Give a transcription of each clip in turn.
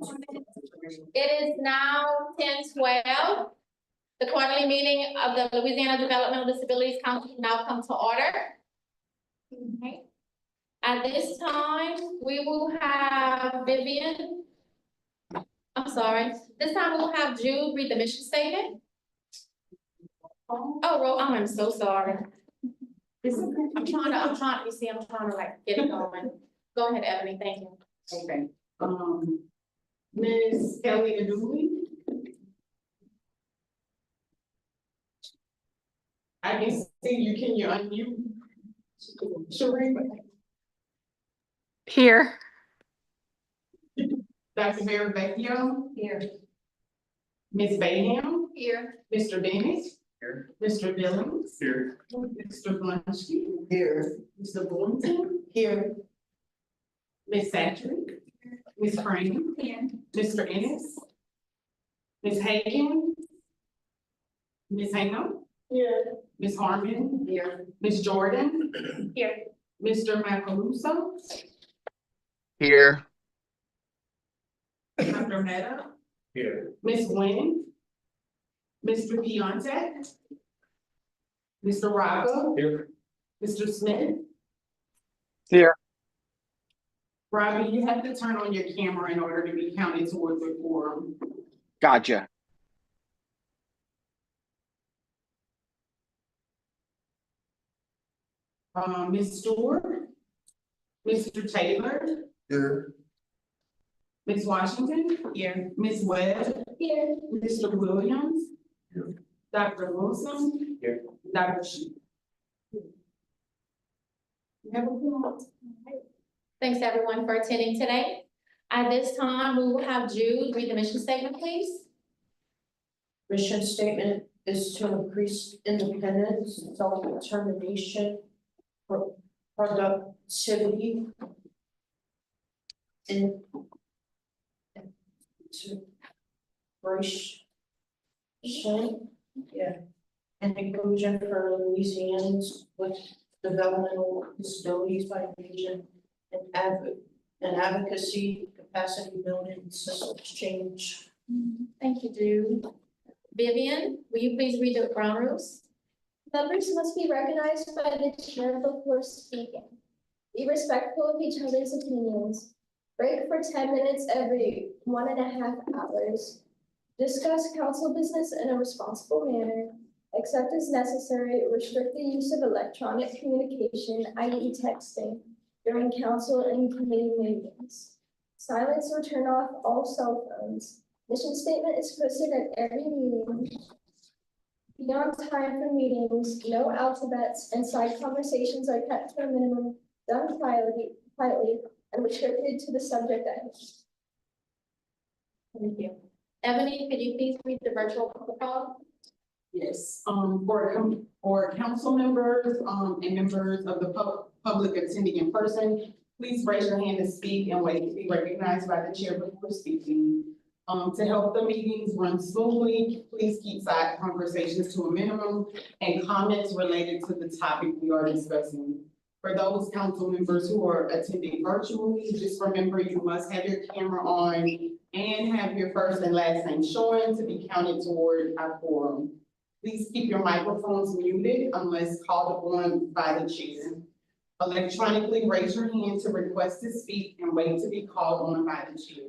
It is now 10:12. The quarterly meeting of the Louisiana Developmental Disabilities Council now come to order. Okay. At this time, we will have Vivian. I'm sorry. This time we'll have Jude read the mission statement. Oh, I'm so sorry. I'm trying to like get it going. Go ahead, Ebony, thank you. Okay, Ms. Kelly Aduli. I can see you, can you unmute? Sheree. Here. Dr. Vera Vecchio. Here. Ms. Bayham. Here. Mr. Dennis. Here. Mr. Billings. Here. Mr. Blanchard. Here. Mr. Boynton. Here. Ms. Satrick. Ms. Frame. Here. Mr. Ennis. Ms. Hagan. Ms. Hingham. Here. Ms. Harmon. Here. Ms. Jordan. Here. Mr. Macaluso. Here. Dr. Meta. Here. Ms. Nguyen. Mr. Piontek. Mr. Rocco. Here. Mr. Smith. Here. Robbie, you have to turn on your camera in order to be counted towards the quorum. Gotcha. Ms. Stewart. Mr. Taylor. Here. Ms. Washington. Here. Ms. Webb. Here. Mr. Williams. Here. Dr. Wilson. Here. Dr. Shi. You have a quorum. Thanks everyone for attending today. At this time, we will have Jude read the mission statement, please. Mission statement is to increase independence, self-determination, productivity, and and inclusion for Louisianians with developmental disabilities by region and advocacy, capacity building, and systems change. Thank you, Jude. Vivian, will you please read the ground rules? Members must be recognized by the chair before speaking. Be respectful of each other's opinions. Break for 10 minutes every 1.5 hours. Discuss council business in a responsible manner. Except as necessary, restrict the use of electronic communication, i.e. texting, during council and committee meetings. Silence or turn off all cell phones. Mission statement is posted at every meeting. Beyond time for meetings, no alphabets and side conversations are kept to a minimum, done quietly, and restricted to the subject at hand. Thank you. Ebony, could you please read the virtual protocol? Yes, for council members, and members of the public attending in person, please raise your hand to speak and wait to be recognized by the chair before speaking. To help the meetings run smoothly, please keep side conversations to a minimum and comments related to the topic we are discussing. For those council members who are attending virtually, just remember you must have your camera on and have your first and last name shown to be counted toward our quorum. Please keep your microphones muted unless called upon by the chair. Electronically raise your hand to request to speak and wait to be called on by the chair.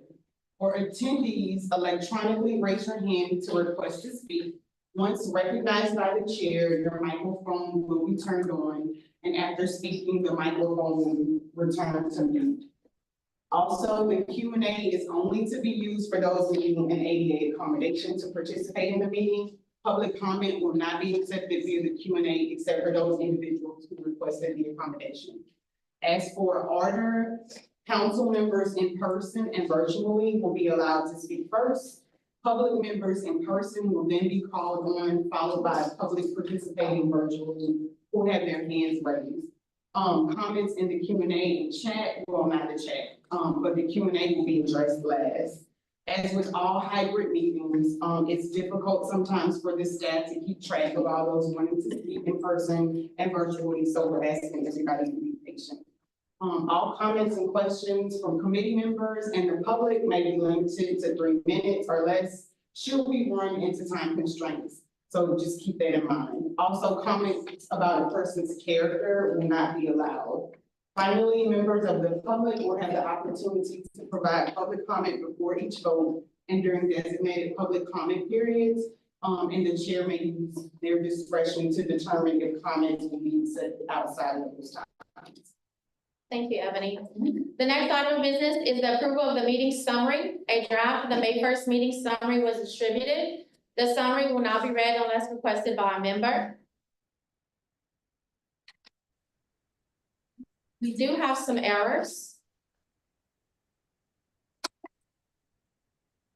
For attendees, electronically raise your hand to request to speak. Once recognized by the chair, your microphone will be turned on, and after speaking, the microphone will return to mute. Also, the Q&A is only to be used for those needing an ADA accommodation to participate in the meeting. Public comment will not be accepted via the Q&A except for those individuals who requested the accommodation. As for order, council members in person and virtually will be allowed to speak first. Public members in person will then be called on, followed by public participating virtually who have their hands raised. Comments in the Q&A and chat, well, not the chat, but the Q&A will be addressed last. As with all hybrid meetings, it's difficult sometimes for the staff to keep track of all those wanting to speak in person and virtually, so we're asking everybody to be patient. All comments and questions from committee members and the public may be limited to 3 minutes or less should we run into time constraints. So just keep that in mind. Also, comments about a person's character will not be allowed. Finally, members of the public will have the opportunity to provide public comment before each vote and during designated public comment periods. And the chair may use their discretion to determine if comments will be accepted outside of those times. Thank you, Ebony. The next item of business is the approval of the meeting summary. A draft of the May 1st meeting summary was distributed. The summary will not be read unless requested by a member. We do have some errors.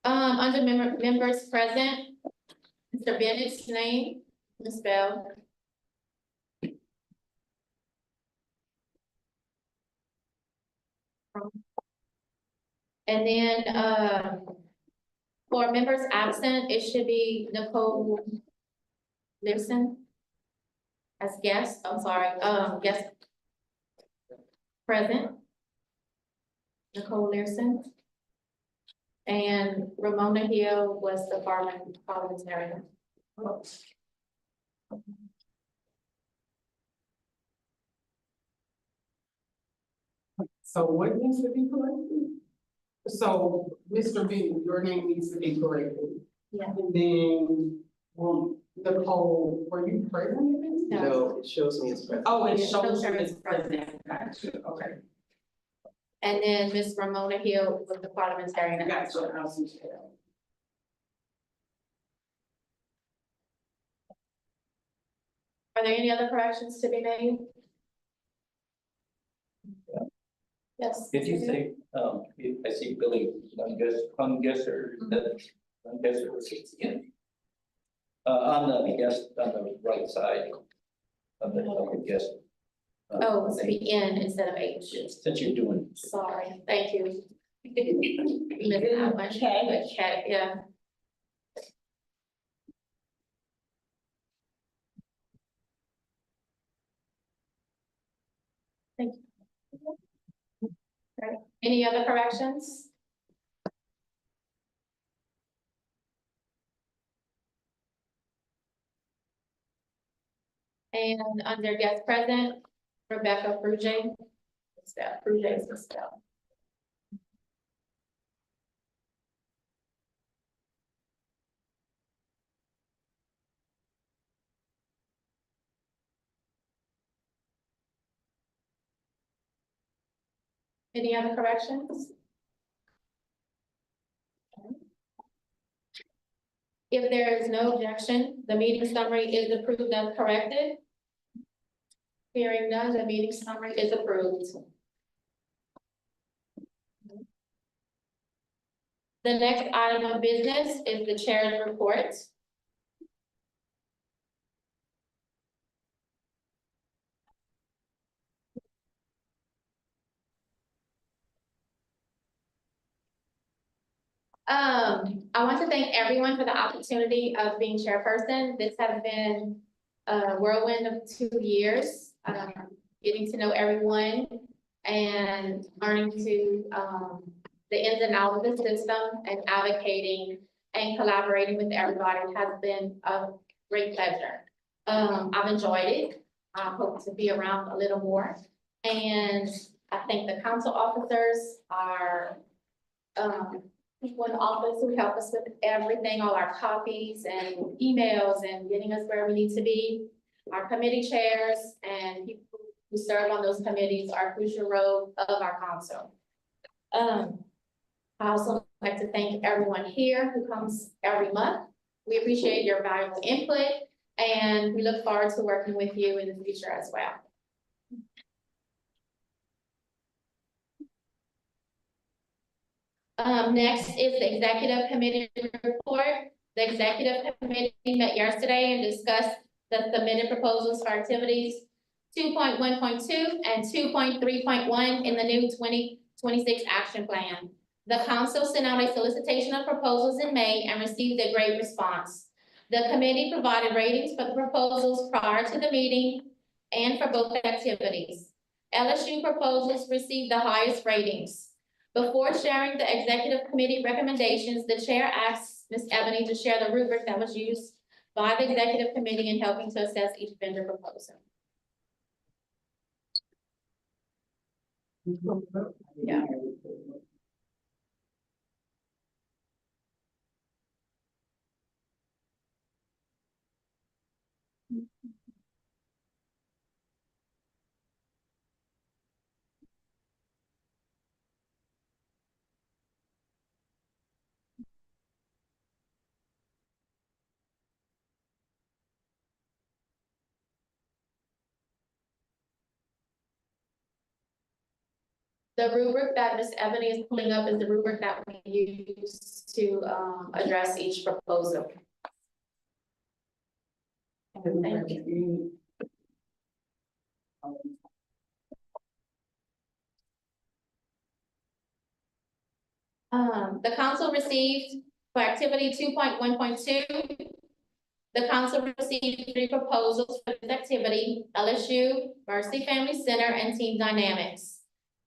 Under members present, Mr. Bennett's name misspelled. And then, for members absent, it should be Nicole Learson as guest, I'm sorry, guest present. Nicole Learson. And Ramona Hill was the parliamentarian. So what needs to be corrected? So, Mr. B, your name needs to be corrected. Yeah. And then, Nicole, were you present? No. No, it shows me as present. Oh, it It shows shows her you as as president. Gotcha, okay. And then Ms. Ramona Hill was the parliamentarian. Gotcha, I see that. Are there any other corrections to be made? Yes. Did you say, I see Billy, Ungesser, that Ungesser was again? On the guest, on the right side of the guest. Oh, it's the N instead of H. Since you're doing. Sorry, thank you. Missed that one. Okay, yeah. Thank you. Right. Any other corrections? And under guest present, Rebecca Fruge. Fruge is misspelled. Any other corrections? If there is no objection, the meeting summary is approved as corrected. Hearing none, the meeting summary is approved. The next item of business is the chair's report. I want to thank everyone for the opportunity of being chairperson. This has been a whirlwind of 2 years, getting to know everyone and learning to, the ins and outs of the system and advocating and collaborating with everybody has been a great pleasure. I've enjoyed it. I hope to be around a little more. And I thank the council officers, our, people in the office who help us with everything, all our copies and emails and getting us where we need to be. Our committee chairs and people who serve on those committees are a crucial role of our council. I also like to thank everyone here who comes every month. We appreciate your valuable input and we look forward to working with you in the future as well. Next is the executive committee report. The executive committee met yesterday and discussed the submitted proposals for activities 2.1.2 and 2.3.1 in the new 2026 action plan. The council sent out a solicitation of proposals in May and received a great response. The committee provided ratings for the proposals prior to the meeting and for both activities. LSU proposals received the highest ratings. Before sharing the executive committee recommendations, the chair asks Ms. Ebony to share the rubric that was used by the executive committee in helping to assess each vendor proposal. Yeah. The rubric that Ms. Ebony is pulling up is the rubric that we use to address each proposal. Thank you. The council received for activity 2.1.2. The council received 3 proposals for this activity: LSU, Mercy Family Center, and Team Dynamics.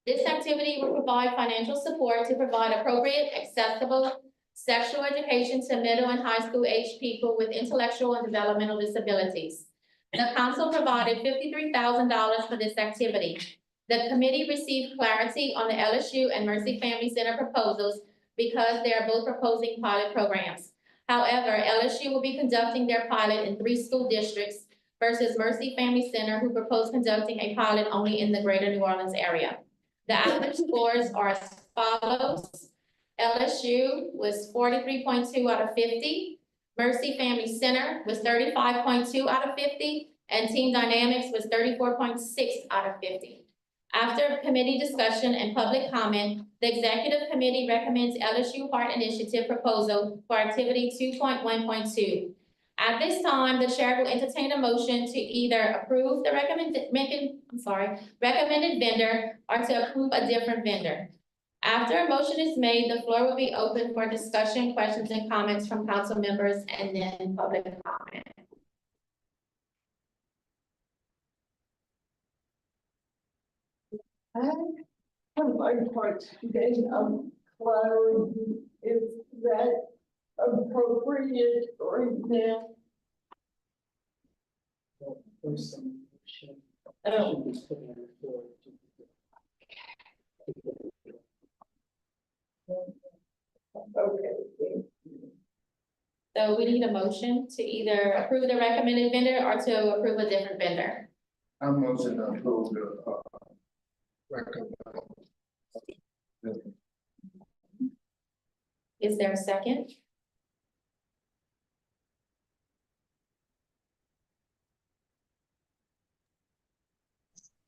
This activity will provide financial support to provide appropriate, accessible sexual education to middle and high school age people with intellectual and developmental disabilities. The council provided $53,000 for this activity. The committee received clarity on the LSU and Mercy Family Center proposals because they are both proposing pilot programs. However, LSU will be conducting their pilot in 3 school districts versus Mercy Family Center, who proposed conducting a pilot only in the greater New Orleans area. The average scores are as follows. LSU was 43.2 out of 50. Mercy Family Center was 35.2 out of 50, and Team Dynamics was 34.6 out of 50. After committee discussion and public comment, the executive committee recommends LSU Heart Initiative proposal for activity 2.1.2. At this time, the chair will entertain a motion to either approve the recommended vendor or to approve a different vendor. After a motion is made, the floor will be open for discussion, questions, and comments from council members, and then public comment. On my part, getting clarity, is that appropriate right now? Okay. So we need a motion to either approve the recommended vendor or to approve a different vendor. I'm motion to approve the, recommend. Is there a second?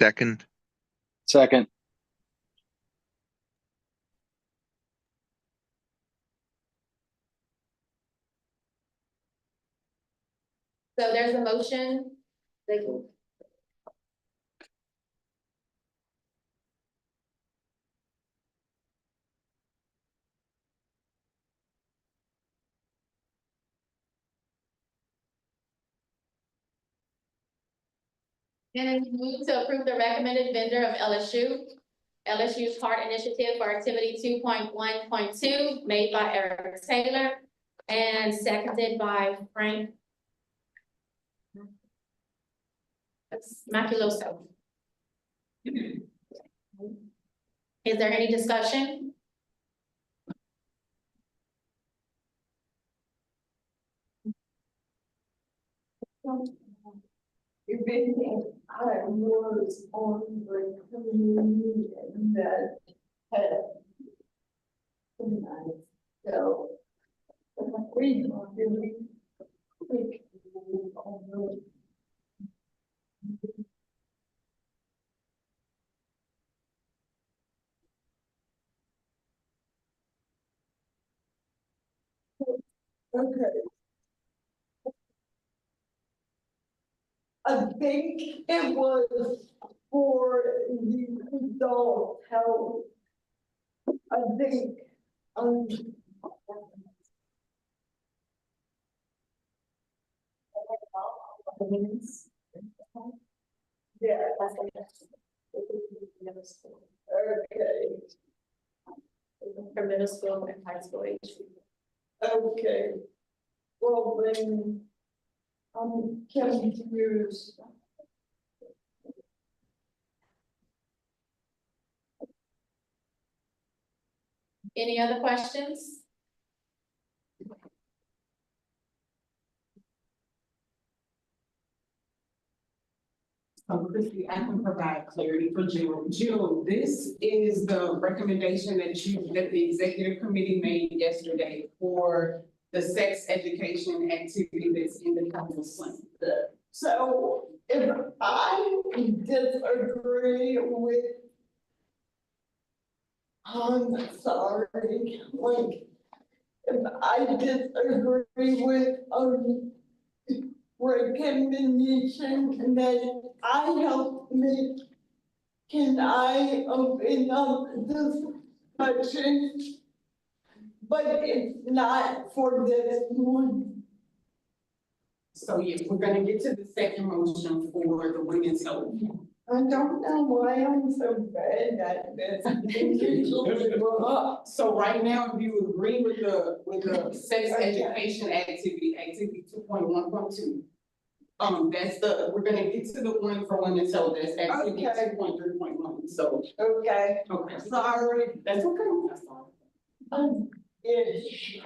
Second. Second. So there's a motion. And move to approve the recommended vendor of LSU's Heart Initiative for activity 2.1.2, made by Eric Taylor and seconded by Frank Maculoso. Is there any discussion? If anything, I was on the community that had. Tonight, so. We don't really. think on the- Okay. I think it was for the adult health. I think, yeah. Okay, For middle school and high school age. okay. Well, then, I'm confused. Any other questions? Christie, I can provide clarity for Jill. Jill, this is the recommendation that the executive committee made yesterday for the sex education activity that's in the council's plan. So if I disagree with. I'm sorry, like, if I disagree with, recommendation that I help make, can I open up discussion? But it's not for this one. So yes, we're gonna get to the second motion for the women's health. I don't know why I'm so bad at this. So right now, if you agree with the sex Okay. education activity 2.1.2. That's we're gonna get to the one for women's health, that's activity Okay. 2.3.1, so, Okay, okay, sorry. that's okay, that's fine. Ish.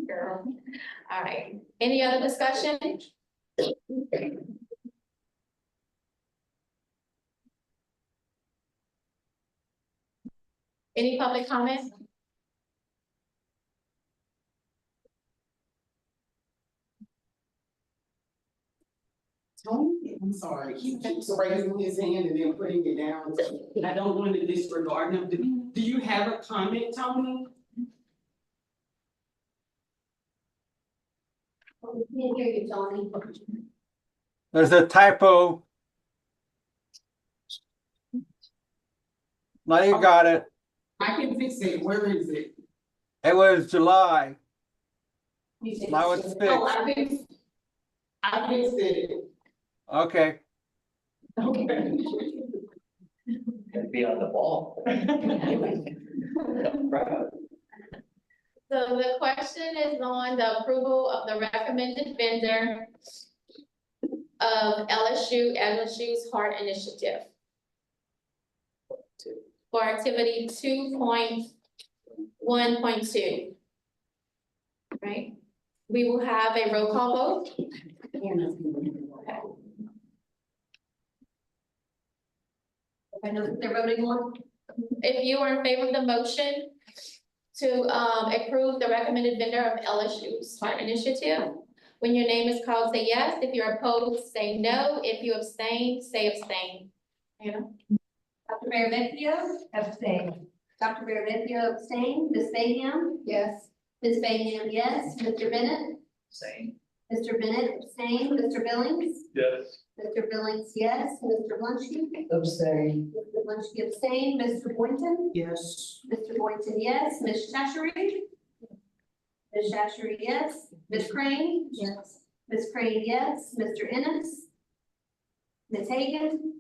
Girl. All right, any other discussion? Any public comment? Tony, I'm sorry, he keeps raising his hand and then putting it down, I don't want to disregard him, do you have a comment, Tony? Can't hear you, Tony. There's a typo. Now you got it. I can fix it, where is it? It was July. Now it's Oh, fixed. I fixed it, Okay. okay. And be on the ball. So the question is on the approval of the recommended vendor of LSU's Heart Initiative for activity 2.1.2. Right, we will have a roll call vote. I know what they're voting on. If you are in favor of the motion to approve the recommended vendor of LSU's Heart Initiative, when your name is called, say yes. If you're opposed, say no. If you abstain, say abstain. Anna? Dr. Maravicchio? Abstain. Dr. Maravicchio abstain. Ms. Bayham? Yes. Ms. Bayham, yes. Mr. Bennett? Same. Mr. Bennett abstain. Mr. Billings? Yes. Mr. Billings, yes. Mr. Blunsky? Abstain. Mr. Blunsky abstain. Mr. Boynton? Yes. Mr. Boynton, yes. Ms. Shashery? Ms. Shashery, yes. Ms. Crane? Yes. Ms. Crane, yes. Mr. Ennis? Ms. Hagan?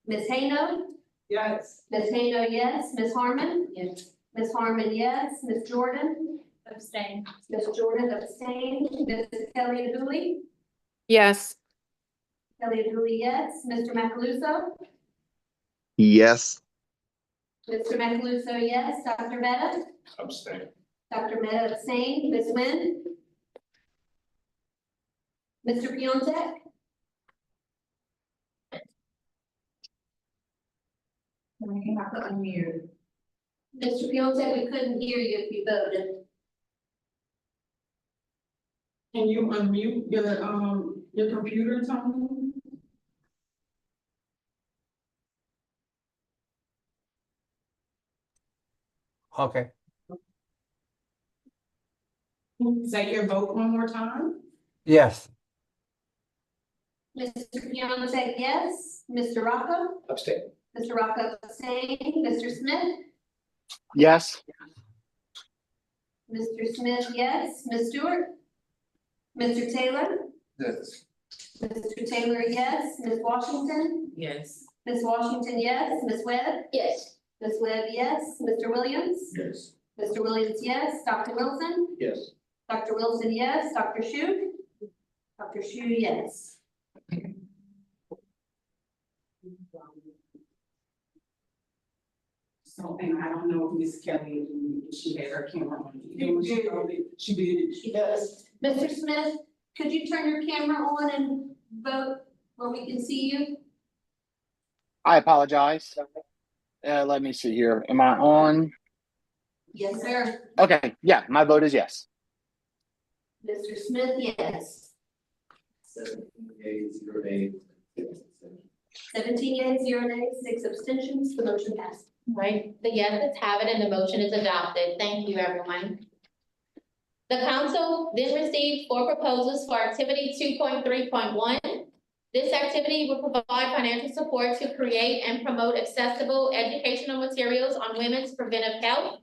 Ms. Hayno? Yes. Ms. Hayno, yes. Ms. Harmon? Yes. Ms. Harmon, yes. Ms. Jordan? Abstain. Ms. Jordan abstained. Ms. Kelly Dooley? Yes. Kelly Dooley, yes. Mr. Macaluso? Yes. Mr. Macaluso, yes. Dr. Meta? Abstain. Dr. Meta abstained. Ms. Nguyen? Mr. Piontek? You have to unmute. Mr. Piontek, we couldn't hear you if you voted. Can you unmute your computer, Tony? Okay. Say your vote one more time. Yes. Mr. Piontek, yes. Mr. Rocco? Abstain. Mr. Rocco abstained. Mr. Smith? Yes. Mr. Smith, yes. Ms. Stewart? Mr. Taylor? Yes. Mr. Taylor, yes. Ms. Washington? Yes. Ms. Washington, yes. Ms. Webb? Yes. Ms. Webb, yes. Mr. Williams? Yes. Mr. Williams, yes. Dr. Wilson? Yes. Dr. Wilson, yes. Dr. Shu? Dr. Shu, yes. So, and I don't know if Miss Kelly, if she had her camera on. She did. Yes. Mr. Smith, could you turn your camera on and vote where we can see you? I apologize. Let me see here. Am I on? Yes, sir. Okay, yeah, my vote is yes. Mr. Smith, yes. 17 yeas, 0 nays, 6 abstentions, the motion passed. Right, the yeses have it and the motion is adopted. Thank you, everyone. The council then received 4 proposals for activity 2.3.1. This activity will provide financial support to create and promote accessible educational materials on women's preventive health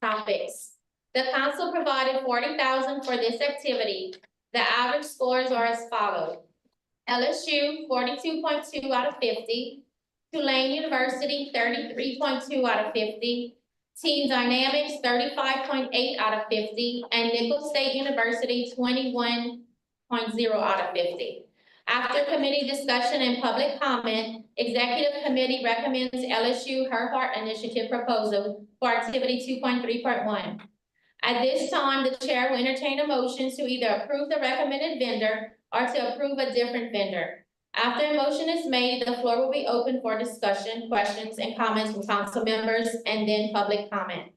topics. The council provided $40,000 for this activity. The average scores are as follows. LSU, 42.2 out of 50. Tulane University, 33.2 out of 50. Team Dynamics, 35.8 out of 50. And Nicholls State University, 21.0 out of 50. After committee discussion and public comment, executive committee recommends LSU Her Heart Initiative proposal for activity 2.3.1. At this time, the chair will entertain a motion to either approve the recommended vendor or to approve a different vendor. After a motion is made, the floor will be open for discussion, questions, and comments from council members, and then public comment.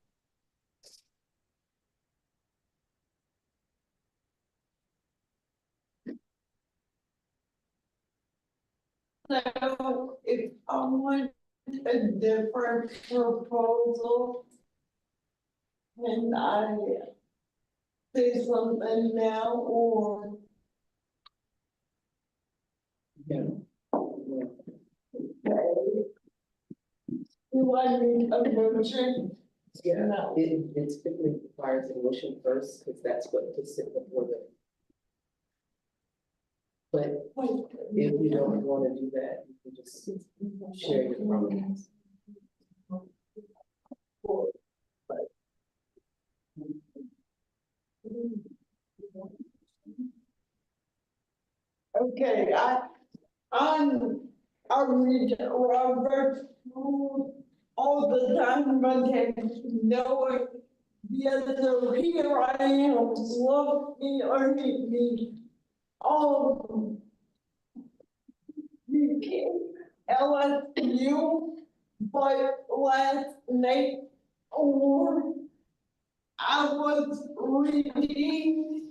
So if I want a different proposal, can I say something now or? Okay. Do I need a motion? Yeah, it typically requires a motion first, because that's what is sit before the. But if you don't want to do that, you can just share your comments. Okay, I read Robert Rule all the time, but I know it. Yes, so here I am, love me or hate me, all of them. You can't LSU, but last night, or I was reading,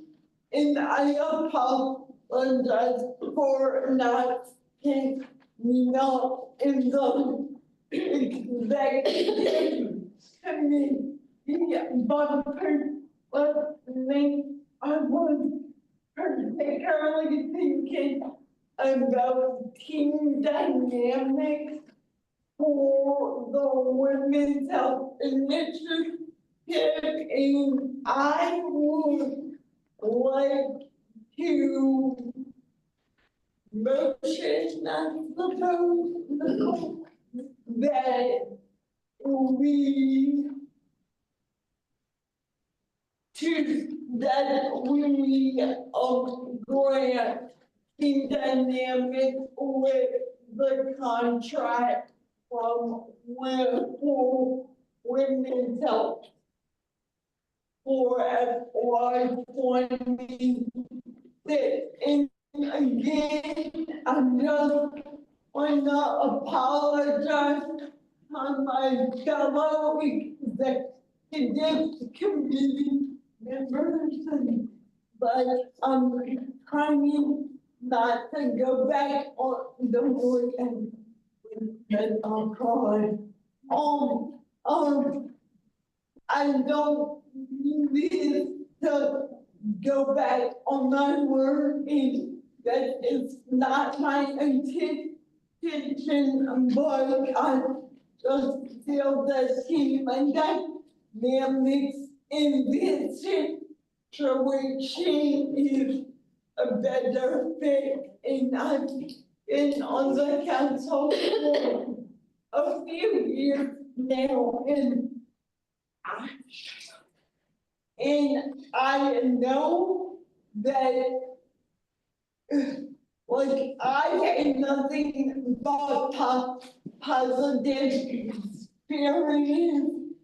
and I apologize for not taking me out in the executive committee, but I was particularly thinking about team dynamics for the women's health initiative, and I would like to motion, I suppose, that we grant Team Dynamics with the contract for women's health for FY 26. And again, I just want to apologize on my fellow executive committee members, but I'm trying not to go back on the board and I'm crying. I don't need to go back on my word, and that is not my intention, but I just feel that Team Dynamics in this situation is a better fit, and I been on the council for a few years now, and I know that like I had nothing but positive experience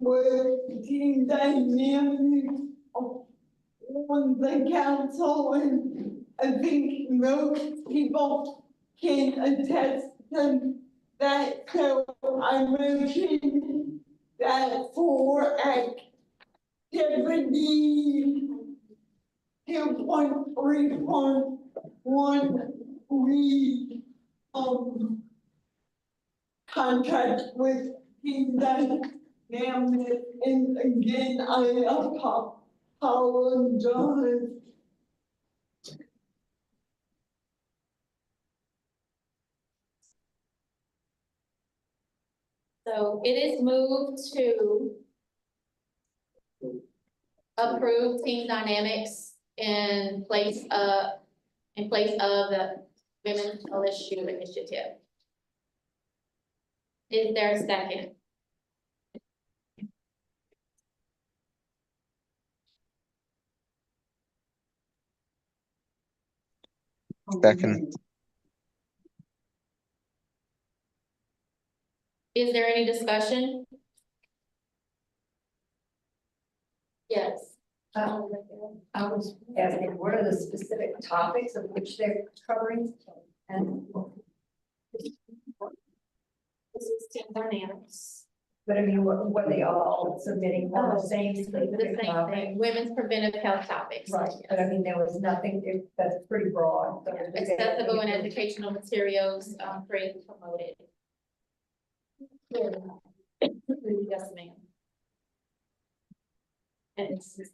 with team dynamics on the council, and I think most people can attest to that. So I motion that for activity 2.3.1, we contract with Team Dynamics, and again, I apologize. So it is moved to approve Team Dynamics in place of the Women's LSU Initiative. Is there a second? Second. Is there any discussion? Yes. I was asking, what are the specific topics of which they're covering? And, This is Team Dynamics. but I mean, what they all submitting on the same The specific same topic? thing, women's preventive health topics. Right, but I mean, there was nothing, that's pretty broad. So it's- Accessible and educational materials, created and promoted. Yes, ma'am. And it's just.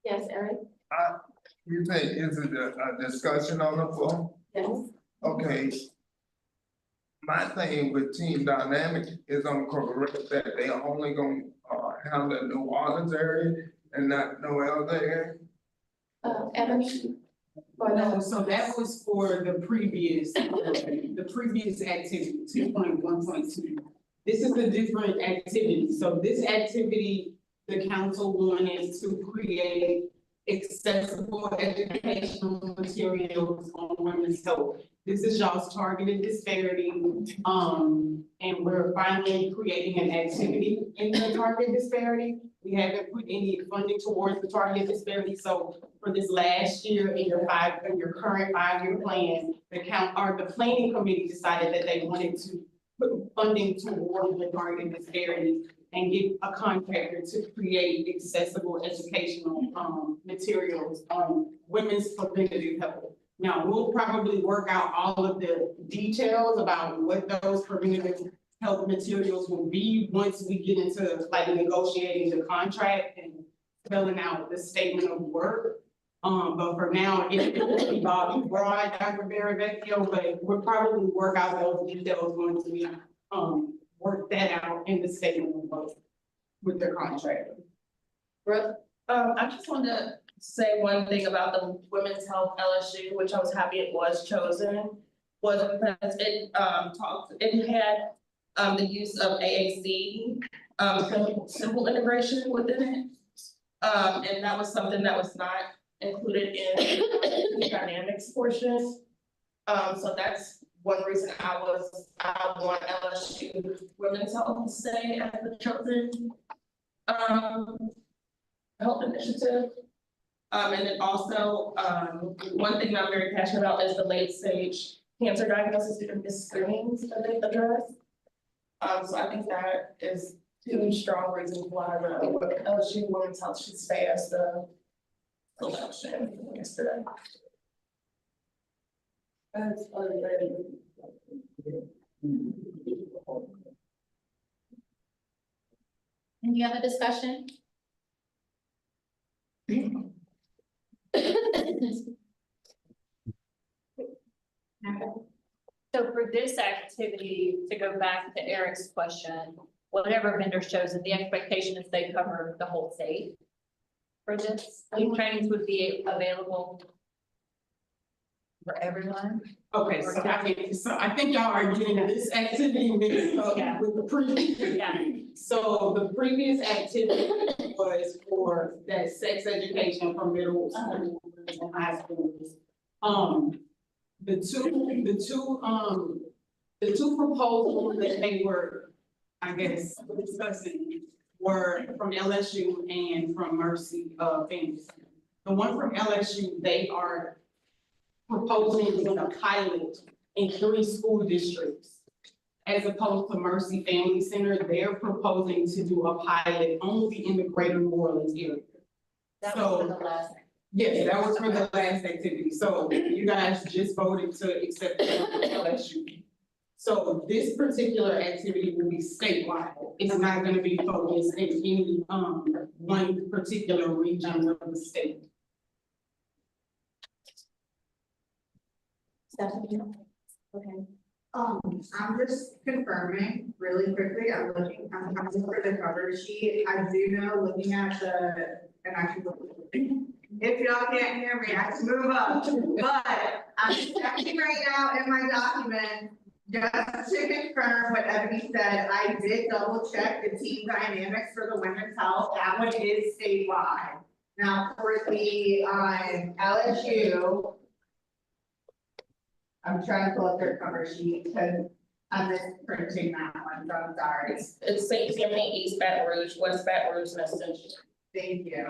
Yes, Eric? You think, is it a discussion on the floor? Yes. Okay. My thing with Team Dynamic is I'm correct that they only gonna, handle the New Orleans area and not no other area? Ebony? Or No, no, so that was for the previous activity, 2.1.2. This is a different activity, so this activity, the council wanted to create accessible educational materials on women's health. This is y'all's targeted disparity, and we're finally creating an activity in the target disparity. We haven't put any funding towards the target disparity, so for this last year in your current 5-year plan, the planning committee decided that they wanted to put funding towards the target disparity and get a contractor to create accessible educational materials on women's preventative health. Now, we'll probably work out all of the details about what those preventative health materials will be once we get into like negotiating the contract and filling out the statement of work. But for now, it's evolving broad, Dr. Barravecchio, but we'll probably work out those details once we work that out in the statement of work with the contractor. Brooke? I just wanted to say one thing about the Women's Health LSU, which I was happy it was chosen, was because it it had the use of AAC, simple integration within it. And that was something that was not included in the dynamics portion. So that's one reason I want LSU Women's Health to stay as the chosen health initiative. And then also, one thing I'm very passionate about is the late stage cancer diagnosis and screenings that they address. So I think that is 2 strong reasons why the LSU Women's Health should stay as the selection yesterday. Any other discussion? So for this activity, to go back to Eric's question, whatever vendor shows it, the expectation is they cover the whole state. for this? These trainings would be available For everyone? Okay, so I think y'all are getting this activity mixed up Yeah. with the previous. Yeah. So the previous activity was for that sex education for middle school and high schools. The two proposals that they were, I guess, discussing were from LSU and from Mercy, Family Center. The one from LSU, they are proposing doing a pilot in 3 school districts. As opposed to Mercy Family Center, they're proposing to do a pilot only in the greater New Orleans area. That was for the last. Yes, that was for the last activity, so you guys just voted to accept the LSU. So this particular activity will be statewide, it's not gonna be focused in any, one particular region of the state. Stephanie? Okay. I'm just confirming really quickly, I'm looking for the cover sheet, I do know, looking at and I can, if y'all can't hear me, I can move up, but I'm checking right now in my document, just to confirm what Ebony said, I did double check the team dynamics for the women's health, that one is statewide. Now, for the, LSU, I'm trying to pull up their cover sheet because I'm misprinting that one, so I'm sorry. It's St. Tammany, East Baton Rouge, West Baton Rouge, and Ascension. Thank you.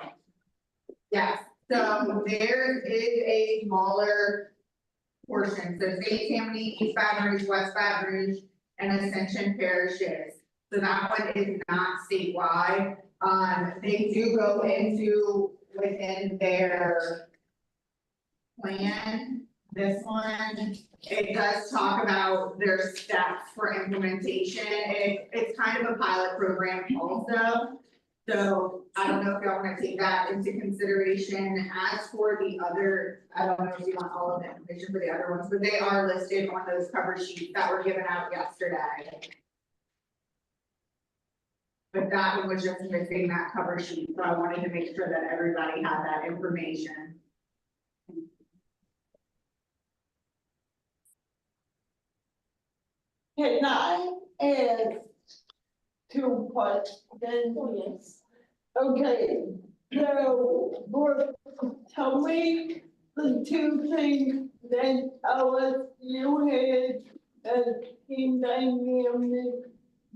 Yes, so there is a smaller portion, so St. Tammany, East Baton Rouge, West Baton Rouge, and Ascension parishes. So that one is not statewide. They do go into within their plan. This one, it does talk about their steps for implementation. It's kind of a pilot program also. So I don't know if y'all want to take that into consideration. As for the other, I don't know if you want all of the information for the other ones, but they are listed on those cover sheets that were given out yesterday. But that one was just missing that cover sheet, so I wanted to make sure that everybody had that information. Can I add 2 questions? Yes. Okay, so, Brooke, tell me the 2 things that LSU had that team dynamic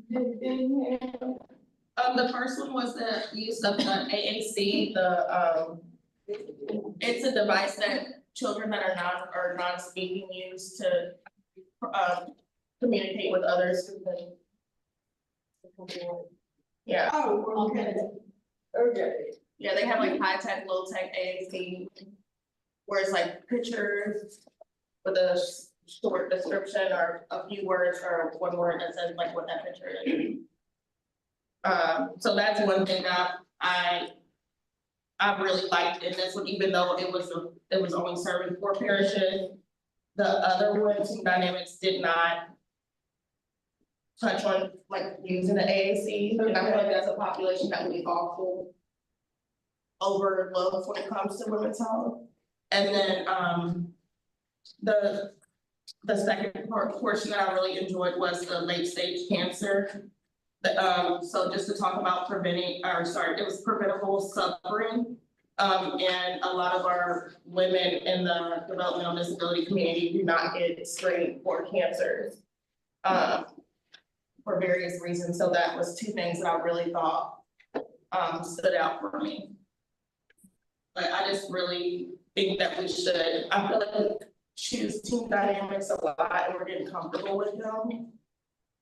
didn't have. The first one was the use of the AAC, it's a device that children that are non-speaking use to, communicate with others. Yeah. Oh, okay. Okay. Yeah, they have like high tech, low tech AAC, where it's like pictures with a short description or a few words or one word that says like what that picture is. So that's one thing that I really liked in this one, even though it was only serving 4 parishes. The other one, Team Dynamics, did not touch on like using the AAC, and I feel like that's a population that we also overlook when it comes to women's health. And then the second portion that I really enjoyed was the late stage cancer. So just to talk about it was preventable suffering. And a lot of our women in the developmental disability community do not get screened for cancers. For various reasons, so that was 2 things that I really thought stood out for me. But I just really think that we should, I feel like we choose Team Dynamics a lot and we're getting comfortable with them.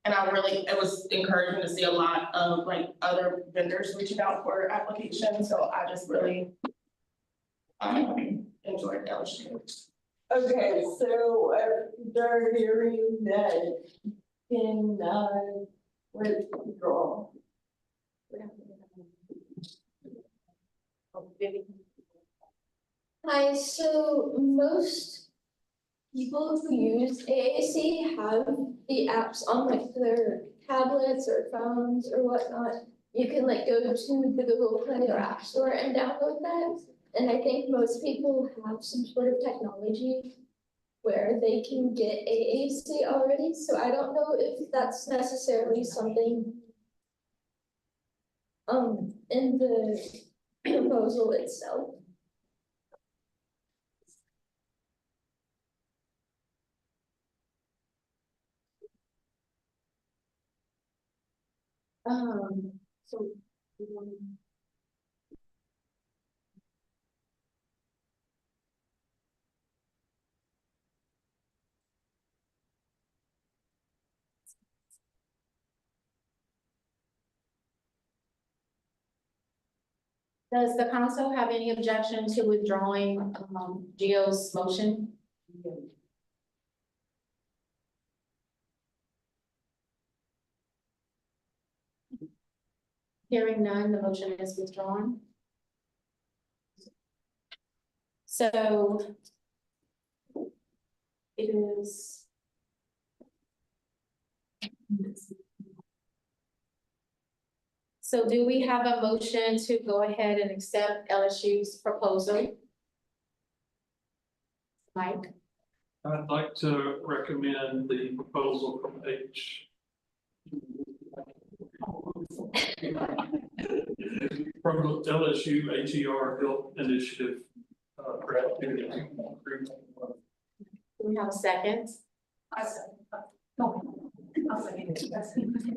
And it was encouraging to see a lot of like other vendors reaching out for applications, so I just really enjoyed LSU. Okay, so after hearing that, can withdraw? Hi, so most people who use AAC have the apps on like their tablets or phones or whatnot. you can like go to the Google Play or App Store and download that. And I think most people have some sort of technology where they can get AAC already, so I don't know if that's necessarily something in the proposal itself. So. Does the council have any objection to withdrawing, Gio's motion? Hearing none, the motion is withdrawn. So it is. So do we have a motion to go ahead and accept LSU's proposal? Mike? I'd like to recommend the proposal from from LSU HER Health Initiative. For activity. Do we have a second?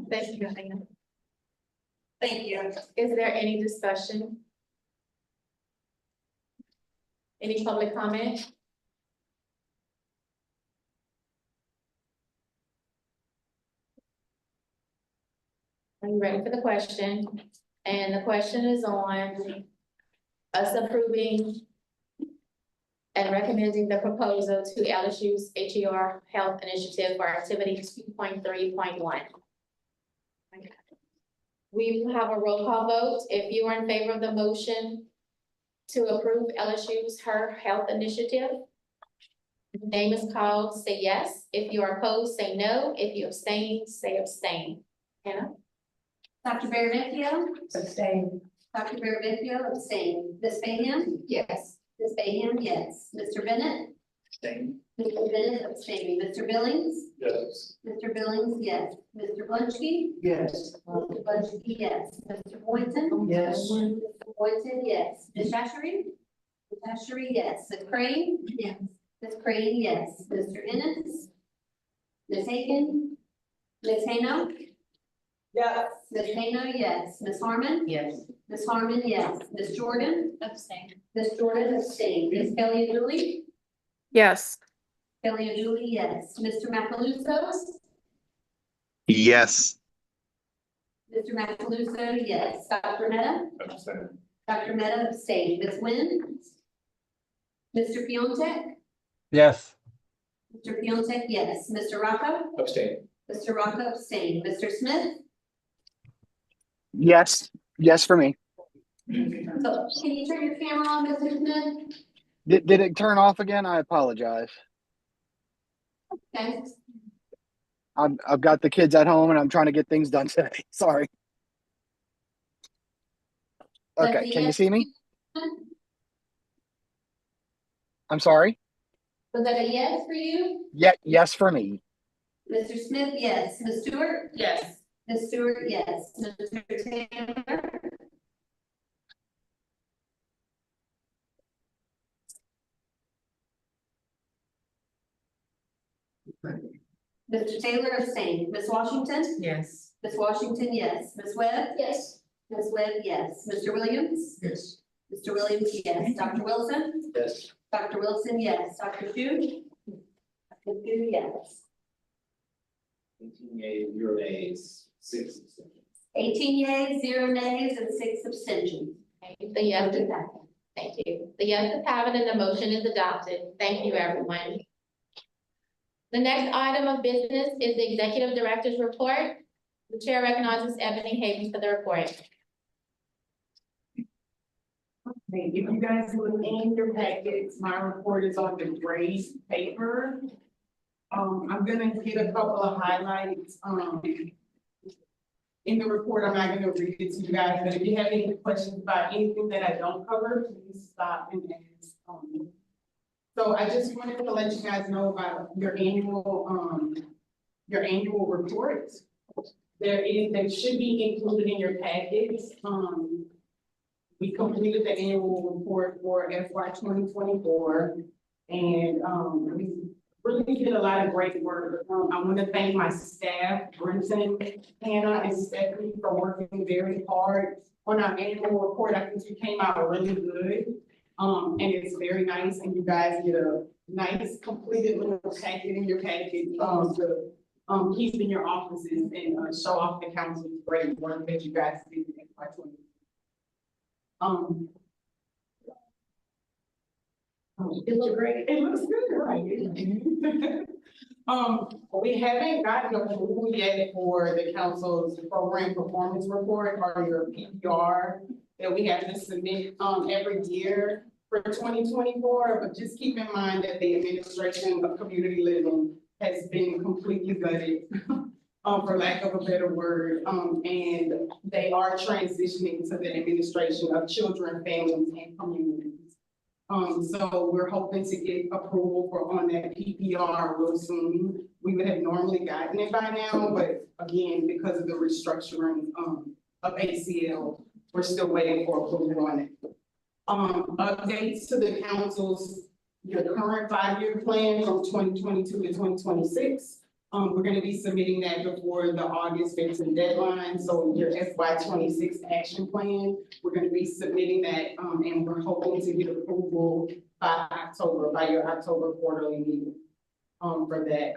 Thank you, Dana. Thank you. Is there any discussion? Any public comment? Are you ready for the question? And the question is on us approving and recommending the proposal to LSU's HER Health Initiative for Activity 2.3.1. We will have a roll call vote. If you are in favor of the motion to approve LSU's HER Health Initiative, the name is called, say yes. If you are opposed, say no. If you abstain, say abstain. Hannah? Dr. Baravicchio? Abstain. Dr. Baravicchio, abstain. Ms. Bayham? Yes. Ms. Bayham, yes. Mr. Bennett? Abstain. Mr. Bennett abstaining. Mr. Billings? Yes. Mr. Billings, yes. Mr. Bunsky? Yes. Mr. Bunsky, yes. Mr. Boynton? Yes. Mr. Boynton, yes. Ms. Ashery? Ms. Ashery, yes. Ms. Crane? Yes. Ms. Crane, yes. Mr. Ennis? Ms. Hagan? Ms. Hano? Yes. Ms. Hano, yes. Ms. Harmon? Yes. Ms. Harmon, yes. Ms. Jordan? Abstain. Ms. Jordan, abstain. Ms. Kelly Julie? Yes. Kelly Julie, yes. Mr. Macaluso? Yes. Mr. Macaluso, yes. Dr. Meta? Abstain. Dr. Meta, abstain. Ms. Nguyen? Mr. Piontek? Yes. Mr. Piontek, yes. Mr. Rocco? Abstain. Mr. Rocco, abstain. Mr. Smith? Yes, yes for me. So, can you turn your camera on, Mr. Smith? Did it turn off again? I apologize. Okay. I've got the kids at home and I'm trying to get things done today. Sorry. Okay, can you see me? I'm sorry? Was that a yes for you? Yeah, yes for me. Mr. Smith, yes. Ms. Stewart? Yes. Ms. Stewart, yes. Mr. Taylor? Mr. Taylor abstained. Ms. Washington? Yes. Ms. Washington, yes. Ms. Webb? Yes. Ms. Webb, yes. Mr. Williams? Yes. Mr. Williams, yes. Dr. Wilson? Yes. Dr. Wilson, yes. Dr. Shu? Dr. Shu, yes. 18 yeas, 0 nays, 6 abstentions. 18 yeas, 0 nays, and 6 abstentions. The yes, thank you. The yes have it and the motion is adopted. Thank you, everyone. The next item of business is the executive director's report. The chair recognizes Ebony Hayden for the report. Okay, if you guys look in your packets, my report is on the gray paper. I'm gonna hit a couple of highlights, in in the report, I'm not gonna read it to you guys, but if you have any questions about anything that I don't cover, please stop and ask. So I just wanted to let you guys know about your annual report. They should be included in your packets. We completed the annual report for FY 2024, and, we really did a lot of great work. I want to thank my staff, Brenton, Hannah, and Stephanie for working very hard on our annual report. I think it came out really good. And it's very nice, and you guys get a nice completed little packet in your packet, to keep in your offices and, show off the council's great work that you guys did in FY 20. It looked great. It looks good, right? We haven't gotten approval yet for the council's program performance report or your PPR that we have to submit, every year for 2024, but just keep in mind that the administration of community living has been completely gutted, for lack of a better word, and they are transitioning to the administration of children, families, and communities. So we're hoping to get approval on that PPR real soon. We would have normally gotten it by now, but again, because of the restructuring, of ACL, we're still waiting for approval on it. Updates to the council's, your current 5-year plan from 2022 to 2026. We're gonna be submitting that before the August 15th deadline. So your FY 26 action plan, we're gonna be submitting that, and we're hoping to get approval by October, by your October quarterly meeting, for that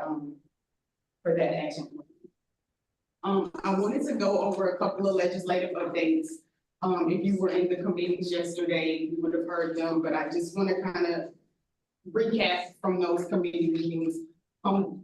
action plan. I wanted to go over a couple of legislative updates. If you were in the committees yesterday, you would have heard them, but I just want to kind of recap from those committee meetings.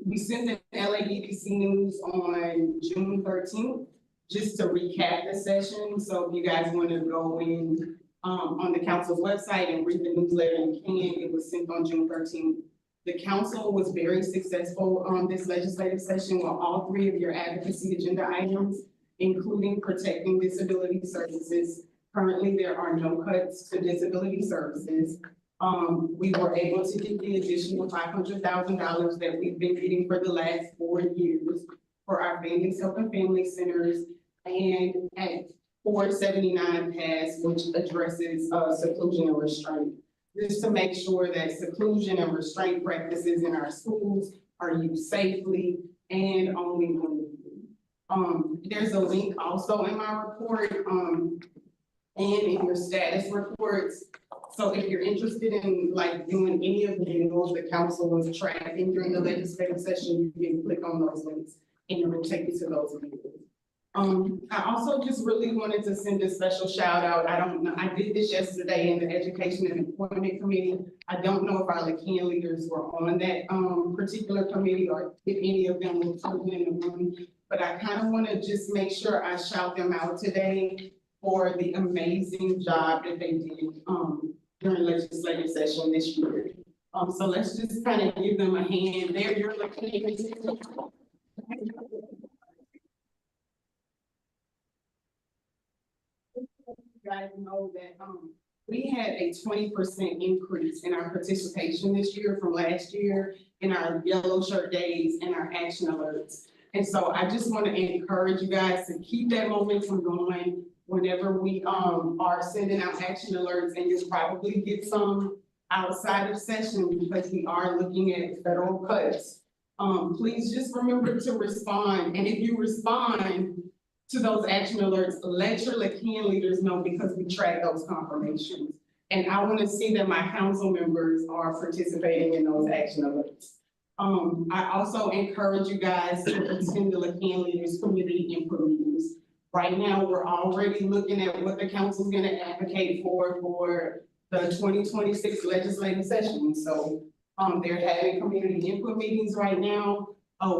We sent the LADDC news on June 13th, just to recap the session. So if you guys want to go in, on the council's website and read the newsletter, you can. It was sent on June 13th. The council was very successful on this legislative session with all 3 of your advocacy agenda items, including protecting disability services. Currently, there are no cuts to disability services. We were able to get the additional $500,000 that we've been getting for the last 4 years for our Families Helping Family Centers, and at 479 passed, which addresses seclusion and restraint. Just to make sure that seclusion and restraint practices in our schools are used safely and only when needed. There's a link also in my report, and in your status reports. So if you're interested in like doing any of the bills the council was tracking during the legislative session, you can click on those links and it will take you to those bills. I also just really wanted to send a special shout out. I don't know, I did this yesterday in the Education and Employment Committee. I don't know if our LaCan leaders were on that particular committee or if any of them were present in the room, but I kind of want to just make sure I shout them out today for the amazing job that they did during legislative session this year. So let's just kind of give them a hand. They're your LaCan. You guys know that we had a 20% increase in our participation this year from last year in our yellow shirt days and our action alerts. And so I just want to encourage you guys to keep that momentum going whenever we are sending out action alerts, and you'll probably get some outside of session because we are looking at federal cuts. Please just remember to respond, and if you respond to those action alerts, let your LaCan leaders know because we track those confirmations. And I want to see that my council members are participating in those action alerts. I also encourage you guys to attend the LaCan Leaders Community Input Meetings. Right now, we're already looking at what the council's going to advocate for the 2026 legislative session. So they're having community input meetings right now.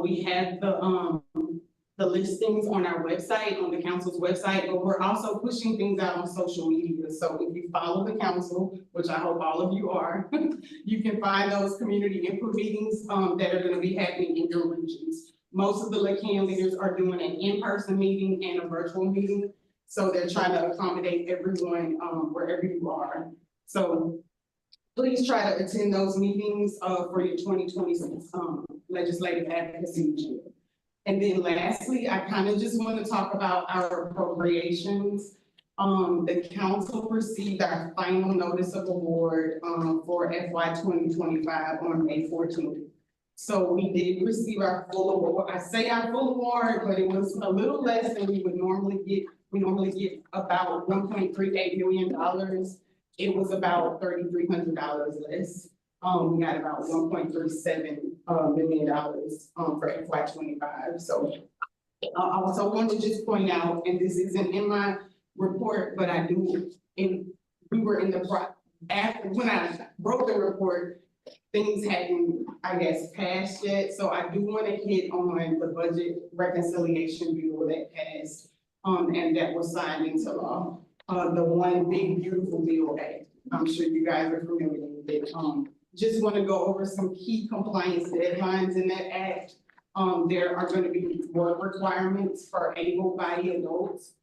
We have the listings on our website, on the council's website, but we're also pushing things out on social media. So if you follow the council, which I hope all of you are, you can find those community input meetings that are going to be happening in your regions. most of the LaCan leaders are doing an in-person meeting and a virtual meeting. So they're trying to accommodate everyone, wherever you are. So please try to attend those meetings, for your 2026 legislative advocacy agenda. And then lastly, I kind of just want to talk about our appropriations. The council received our final notice of award, for FY 2025 on May 14th. So we did receive our full award. I say our full award, but it was a little less than we would normally get. We normally get about $1.38 million. It was about $3,300 less. We got about $1.37 million for FY 25. So I also want to just point out, and this isn't in my report, but I do, we were in the after when I wrote the report, things hadn't, I guess, passed yet. So I do want to hit on the budget reconciliation bill that passed, and that was signed into law. The one big beautiful bill act. I'm sure you guys are familiar with it. Just want to go over some key compliance deadlines in that act. There are going to be work requirements for able-bodied adults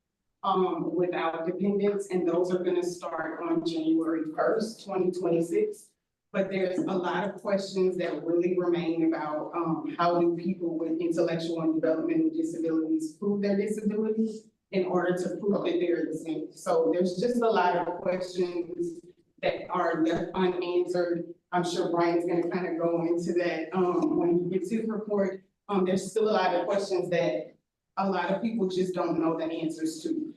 without dependents, and those are going to start on January 1st, 2026. But there's a lot of questions that really remain about how do people with intellectual and developmental disabilities prove their disabilities in order to prove that they're exempt. So there's just a lot of questions that are left unanswered. I'm sure Brian's gonna kind of go into that when he gets his report. There's still a lot of questions that a lot of people just don't know the answers to.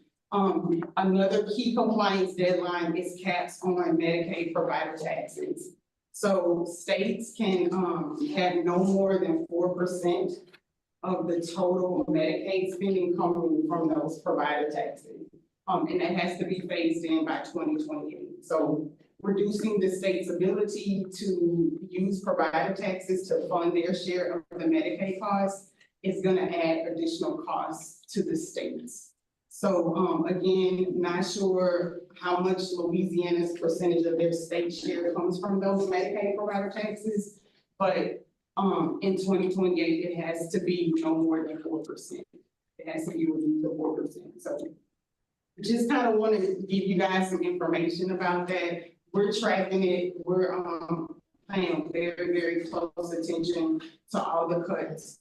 Another key compliance deadline is caps on Medicaid provider taxes. So states can have no more than 4% of the total Medicaid spending coming from those provider taxes. And that has to be phased in by 2028. So reducing the state's ability to use provider taxes to fund their share of the Medicaid costs is gonna add additional costs to the states. So again, not sure how much Louisiana's percentage of their state share comes from those Medicaid provider taxes, but in 2028, it has to be no more than 4%. It has to be reduced to 4%. So just kind of want to give you guys some information about that. We're tracking it. We're paying very, very close attention to all the cuts.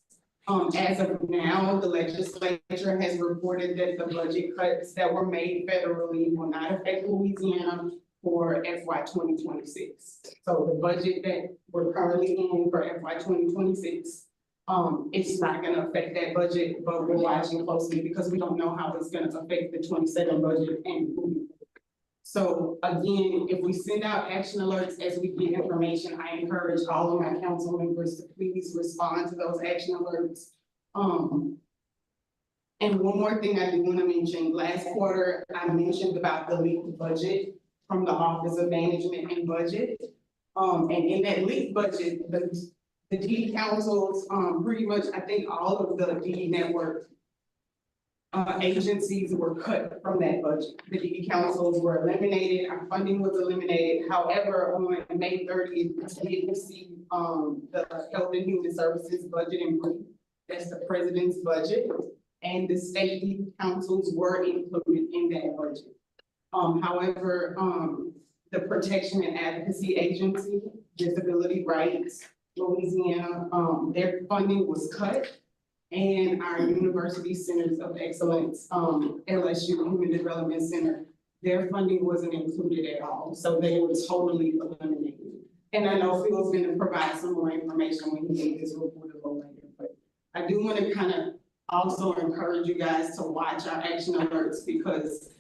As of now, the legislature has reported that the budget cuts that were made federally will not affect Louisiana for FY 2026. So the budget that we're currently in for FY 2026, it's not gonna affect that budget, but we're watching closely because we don't know how it's gonna affect the 27 budget and moving. So again, if we send out action alerts as we get information, I encourage all of my council members to please respond to those action alerts. And one more thing I do want to mention, last quarter, I mentioned about the leaked budget from the Office of Management and Budget. And in that leaked budget, the DD councils, pretty much, I think all of the DD network agencies were cut from that budget. The DD councils were eliminated, our funding was eliminated. However, on May 30th, we did receive the Health and Human Services budget in brief. That's the president's budget, and the state DD councils were included in that budget. However, the Protection and Advocacy Agency, Disability Rights, Louisiana, their funding was cut. And our University Centers of Excellence, LSU Human Development Center, their funding wasn't included at all. So they were totally eliminated. And I know Phil's gonna provide some more information when he gets his report a little later, but I do wanna kind of also encourage you guys to watch our action alerts because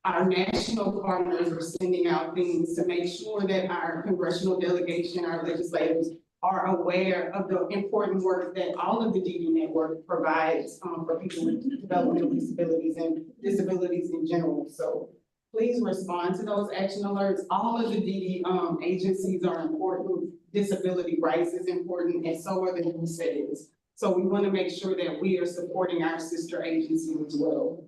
our national partners are sending out things to make sure that our congressional delegation, our legislators, are aware of the important work that all of the DD network provides for people with developmental disabilities and disabilities in general. So please respond to those action alerts. All of the DD agencies are important. Disability rights is important, and so are the USAIDs. So we want to make sure that we are supporting our sister agencies as well.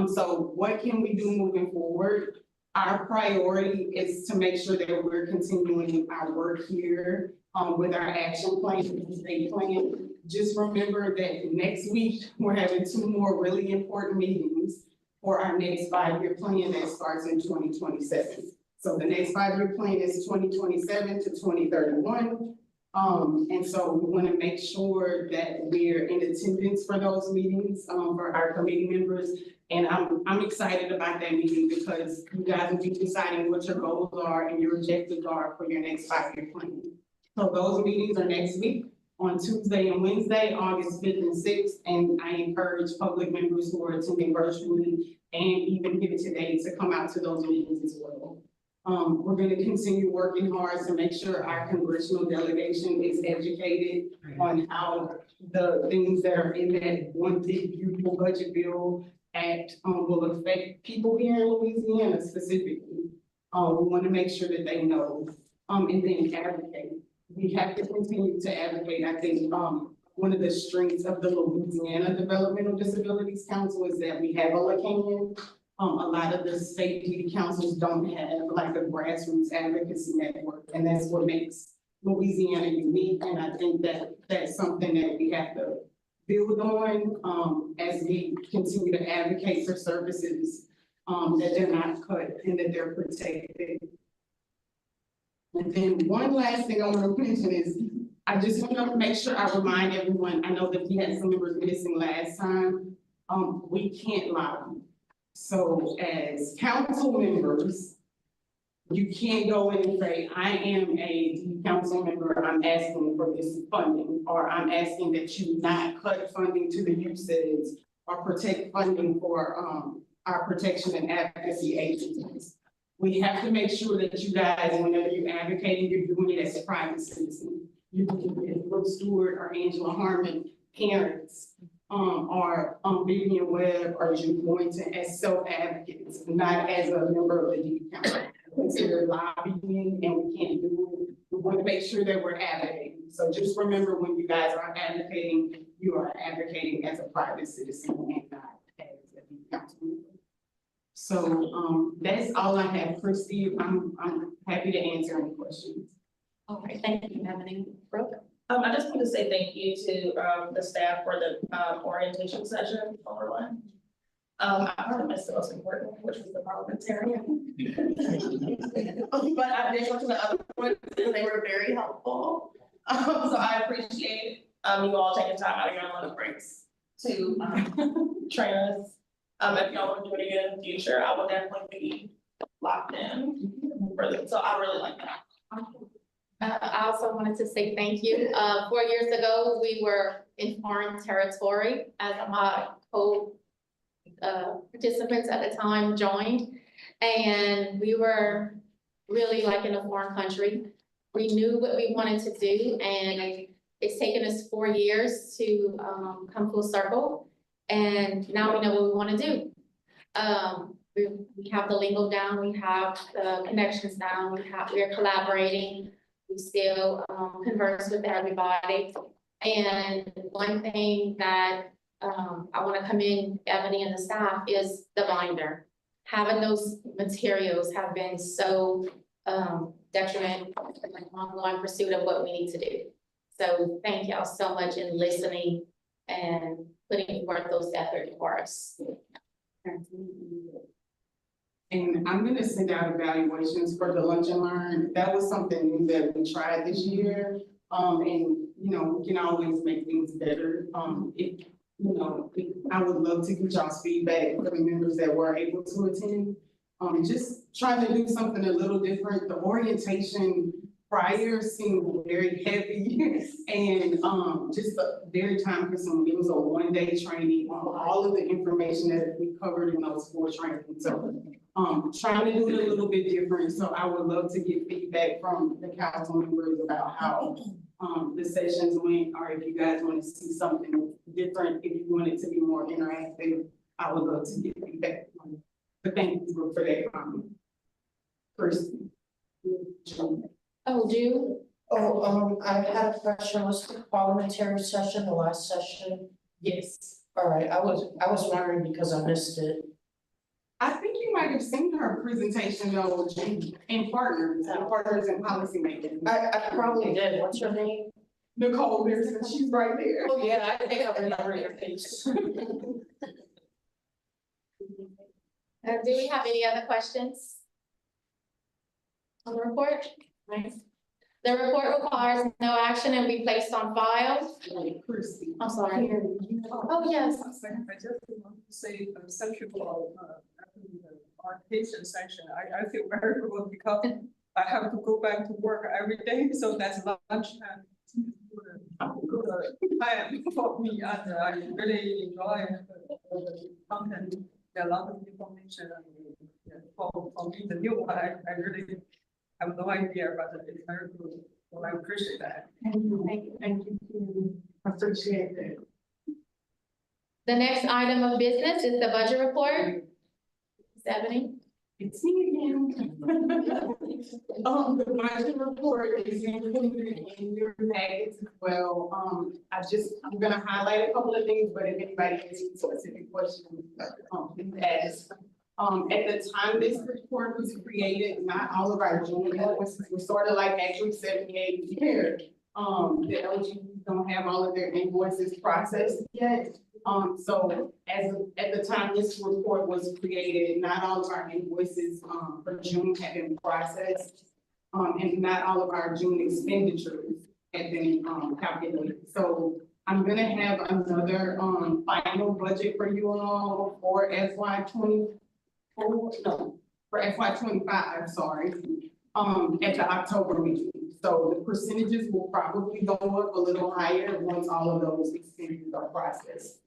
So what can we do moving forward? Our priority is to make sure that we're continuing our work here with our action plan, the state plan. just remember that next week, we're having 2 more really important meetings for our next 5-year plan that starts in 2027. So the next 5-year plan is 2027 to 2031. And so we want to make sure that we're in attendance for those meetings, for our committee members. And I'm excited about that meeting because you guys will be deciding what your goals are and your objectives are for your next 5-year plan. So those meetings are next week on Tuesday and Wednesday, August 5th and 6th. And I encourage public members who are attending virtually and even here today to come out to those meetings as well. We're gonna continue working hard to make sure our congressional delegation is educated on how the things that are in that one big beautiful budget bill act will affect people here in Louisiana specifically. We wanna make sure that they know, and then advocate. We have to continue to advocate. I think, one of the strengths of the Louisiana Developmental Disabilities Council is that we have a LACAN. A lot of the state PD councils don't have like a grassroots advocacy network, and that's what makes Louisiana unique. And I think that that's something that we have to build on, as we continue to advocate for services, that they're not cut and that they're protected. And then one last thing I want to mention is, I just want to make sure I remind everyone, I know that we had some members missing last time, we can't lobby. So as council members, you can't go in and say, I am a council member, I'm asking for this funding, or I'm asking that you not cut funding to the USAIDs or protect funding for our protection and advocacy agencies. We have to make sure that you guys, whenever you're advocating, you're doing it as a private citizen. You can do it as Brooke Stewart or Angela Harmon, parents, or Vivian Webb or Jude Boynton as self-advocates, not as a member of the DD Council. Consider lobbying, and we can't do it. We want to make sure that we're advocating. So just remember, when you guys are advocating, you are advocating as a private citizen and not as a DD Council member. So that's all I have. Christy, I'm happy to answer any questions. All right, thank you, Ebony. Brooke? I just want to say thank you to, the staff for the, orientation session for one. I heard missed the most important, which was the parliamentarian. But I did go to the other ones, and they were very helpful. So I appreciate, you all taking time out of your lunch breaks to, train us. If y'all want to do it again in the future, I will definitely be locked in for them. So I really like that. I also wanted to say thank you. 4 years ago, we were in foreign territory as my participants at the time joined. And we were really like in a foreign country. We knew what we wanted to do, and it's taken us 4 years to come full circle. And now we know what we want to do. We have the lingo down, we have the connections down, we are collaborating. We still converse with everybody. And one thing that I want to commend Ebony and the staff is the binder. Having those materials have been so detrimental in the ongoing pursuit of what we need to do. So thank y'all so much in listening and putting forth those efforts for us. And I'm gonna send out evaluations for the lunch and learn. That was something new that we tried this year. And you know, we can always make things better. I would love to get y'all's feedback for the members that were able to attend. Just trying to do something a little different. The orientation prior seemed very heavy and just very time consuming. It was a one-day training on all of the information that we covered in those 4 trainings. So trying to do it a little bit different. So I would love to get feedback from the council members about how the sessions went, or if you guys want to see something different, if you want it to be more interactive, I would love to get feedback. But thank you for that comment. First. Oh, Jude? I had a question, was the parliamentary session, the last session? Yes. All right, I was wondering because I missed it. I think you might have seen her presentation though, in partners and policymakers. I probably did, what's her name? Nicole Pearson, she's right there. Oh, yeah, I think I remember your face. Do we have any other questions? On the report? The report requires no action and be placed on file. I'm sorry. Oh, yes. I just want to say, thank you for, the education section. I feel very good because I have to go back to work every day, so that's lunchtime. Good time for me, and I really enjoy the content, a lot of information, for me, the new one, I really have no idea, but it's very good, so I appreciate that. Thank you. Appreciate it. The next item of business is the budget report. Ebony? It's me again. The budget report is included in your packets as well. I'm gonna highlight a couple of things, but if anybody has any specific questions, please ask. At the time this report was created, not all of our June invoices were sort of like actually 78 here. The LGUs don't have all of their invoices processed yet. So at the time this report was created, not all of our invoices, for June had been processed. And not all of our June expenditures had been, calculated. So I'm gonna have another, final budget for you all for FY25, sorry, at the October meeting. So the percentages will probably go up a little higher once all of those expenditures are processed.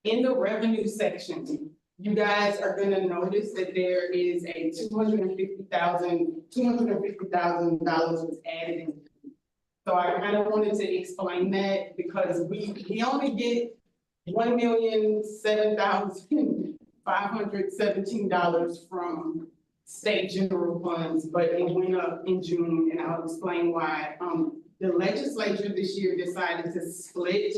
In the revenue section, you guys are gonna notice that there is a $250,000 was added in. So I kind of wanted to explain that because we only get $1,007,517 from state general funds, but it went up in June, and I'll explain why. The legislature this year decided to split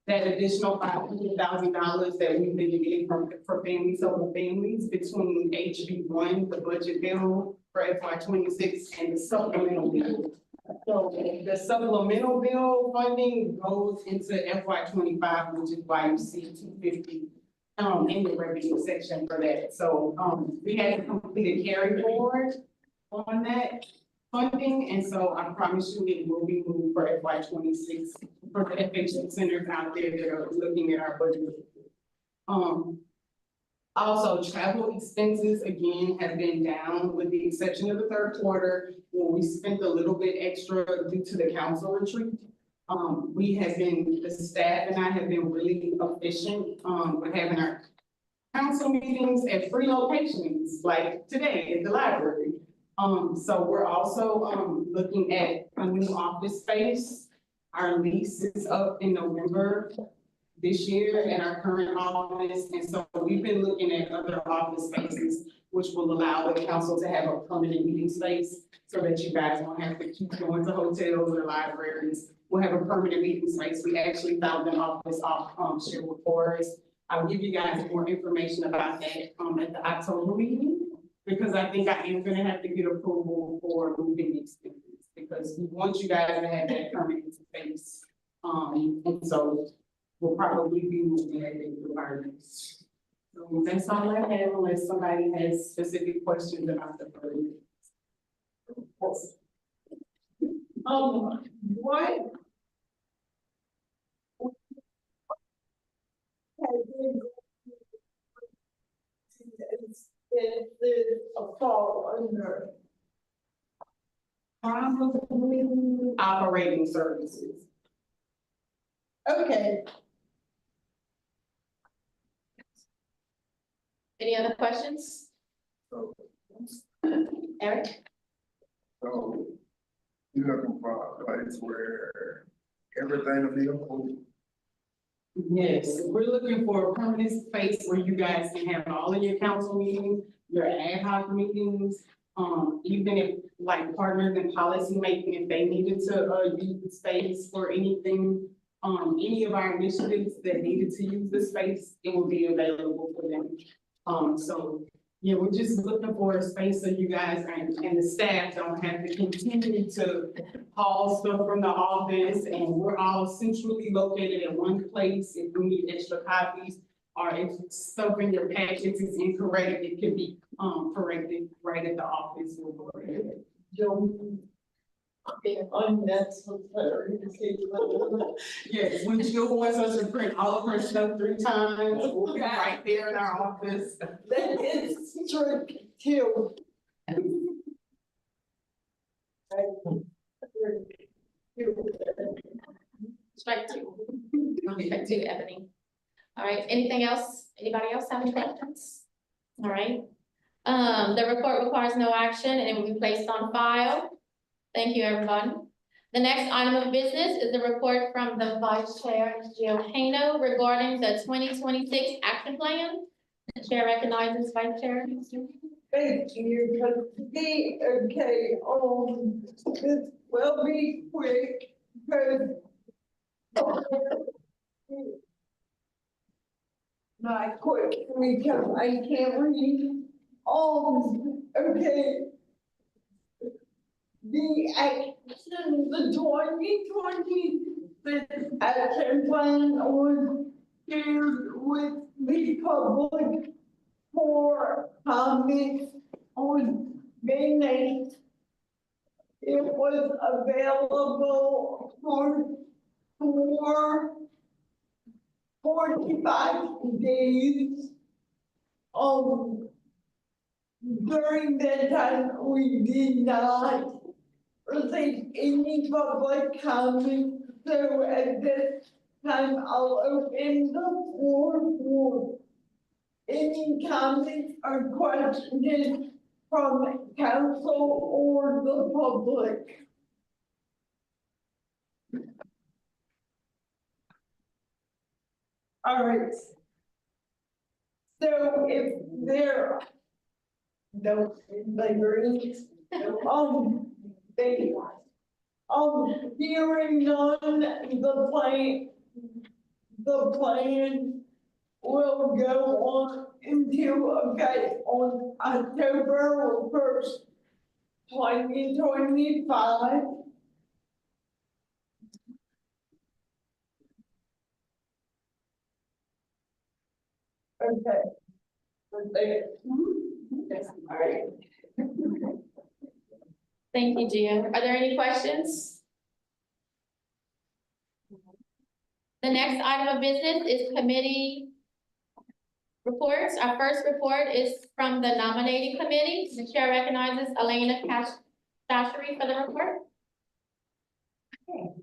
that additional $500,000 that we've been getting for families over families between HB1, the budget bill for FY26, and the supplemental bill. So the supplemental bill funding goes into FY25, which is why you see 250 in the revenue section for that. So we had to complete a carry forward on that funding, and so I promise you it will be moved for FY26 for the FHC centers out there that are looking at our budget. Also, travel expenses again have been down with the exception of the third quarter, where we spent a little bit extra due to the council retreat. The staff and I have been really efficient, with having our council meetings at free locations, like today at the library. So we're also, looking at a new office space. Our lease is up in November this year at our current office, and so we've been looking at other office spaces, which will allow the council to have a permanent meeting space, so that you guys won't have to keep going to hotels or libraries. We'll have a permanent meeting space. We actually found an office off, Sherwood Forest. I'll give you guys more information about that, at the October meeting, because I think I am gonna have to get approval for moving expenses, because we want you guys to have that permanent space. And so we'll probably be moving that into requirements. So that's all I have, unless somebody has specific questions about the budget. What? Is a fall under? Probably operating services. Okay. Any other questions? Eric? So you're looking for a place where everything will be approved. Yes, we're looking for a permanent space where you guys can have all of your council meetings, your ad hoc meetings. Even if like partners in policy making, if they needed to use the space for anything, any of our initiatives that needed to use the space, it will be available for them. So Yeah, we're just looking for a space so you guys and the staff don't have to continue to haul stuff from the office, and we're all centrally located in one place. If we need extra copies, or if stuff in your packets is incorrect, it can be, corrected right at the office. Unnecessary. Yes, when Jill wants us to print all of her stuff 3 times, we'll be right there in our office. That is tricky too. Strike 2. Strike 2, Ebony. All right, anything else? Anybody else have any questions? All right. The report requires no action and it will be placed on file. Thank you, everyone. The next item of business is the report from the Vice Chair, Jill Hano, regarding the 2026 action plan. The Chair recognizes Vice Chair. Thank you, trustee. Okay, this will be quick, because not quick, because I can't read. Okay. The action, the 2026 action plan was shared with the public for comments on May 9th. It was available for 45 days. During that time, we did not receive any public comment, so at this time, I'll open the floor for any comments or questions from council or the public. All right. So if there no laborers, hearing none, the plan will go on into effect on October 1st, 2025. Okay. All right. Thank you, Gia. Are there any questions? The next item of business is committee reports. Our first report is from the nominating committee. The chair recognizes Elena Cashery for the report. Okay,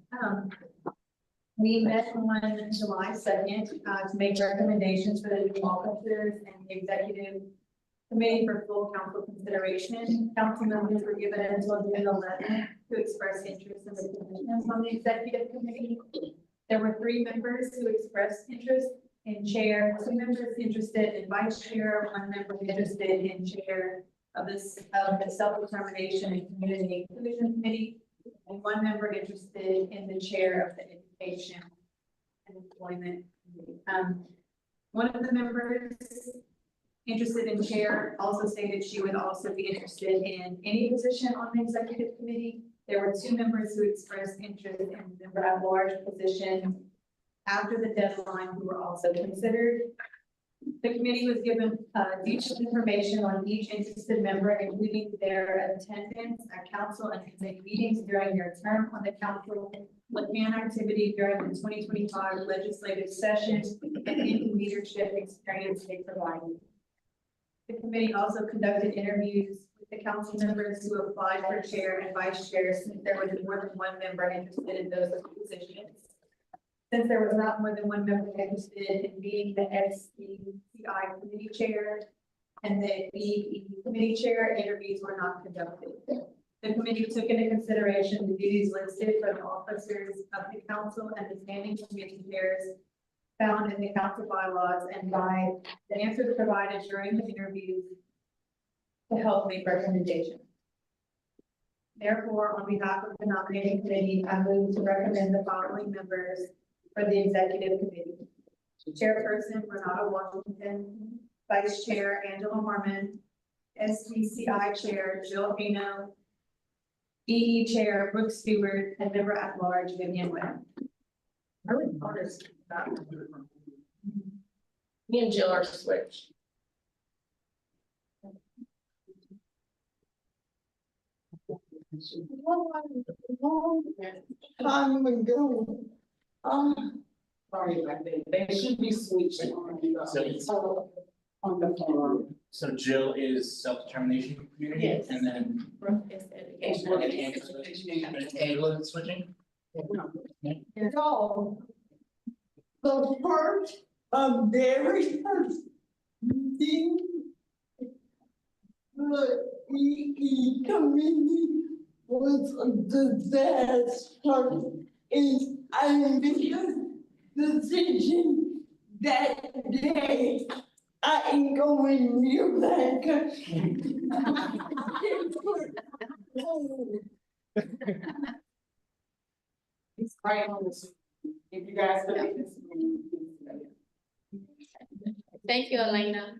we met on July 2nd, to make recommendations for the new officers and the executive committee for full council consideration. Council members were given until June 11th to express interest in the positions on the executive committee. There were 3 members who expressed interest in chair, 2 members interested in vice chair, 1 member interested in chair of the self-determination and community inclusion committee, and 1 member interested in the chair of the education and employment committee. One of the members interested in chair also stated she would also be interested in any position on the executive committee. There were 2 members who expressed interest in member at large position after the deadline who were also considered. The committee was given detailed information on each interested member, including their attendance at council and committee meetings during their term on the council, plan activity during the 2025 legislative session, and any leadership experience they provided. The committee also conducted interviews with the council members who applied for chair and vice chair, since there was more than 1 member interested in those positions. Since there was not more than 1 member interested in being the SCCI committee chair and the EE committee chair, interviews were not conducted. The committee took into consideration the duties listed for the officers of the council and the standing committee chairs found in the council bylaws, and by the answers provided during the interviews to help make recommendations. Therefore, on behalf of the nominating committee, I move to recommend the following members for the executive committee. Chairperson, Renata Washington. Vice Chair, Angela Harmon. SBCI Chair Jill Hano, EE Chair Brooke Stewart, and Member at Large Vivian Webb. I would honest that. Me and Jill are switched. Time ago. Sorry about that. They should be switched on the floor. So Jill is self-determination community, Yes. and then Brooke is education. and Angela is switching? So, the first, very first thing, the EE committee was a disaster. And I made a decision that day. I ain't going near that. It's right on the screen. If you guys look at this. Thank you, Elena.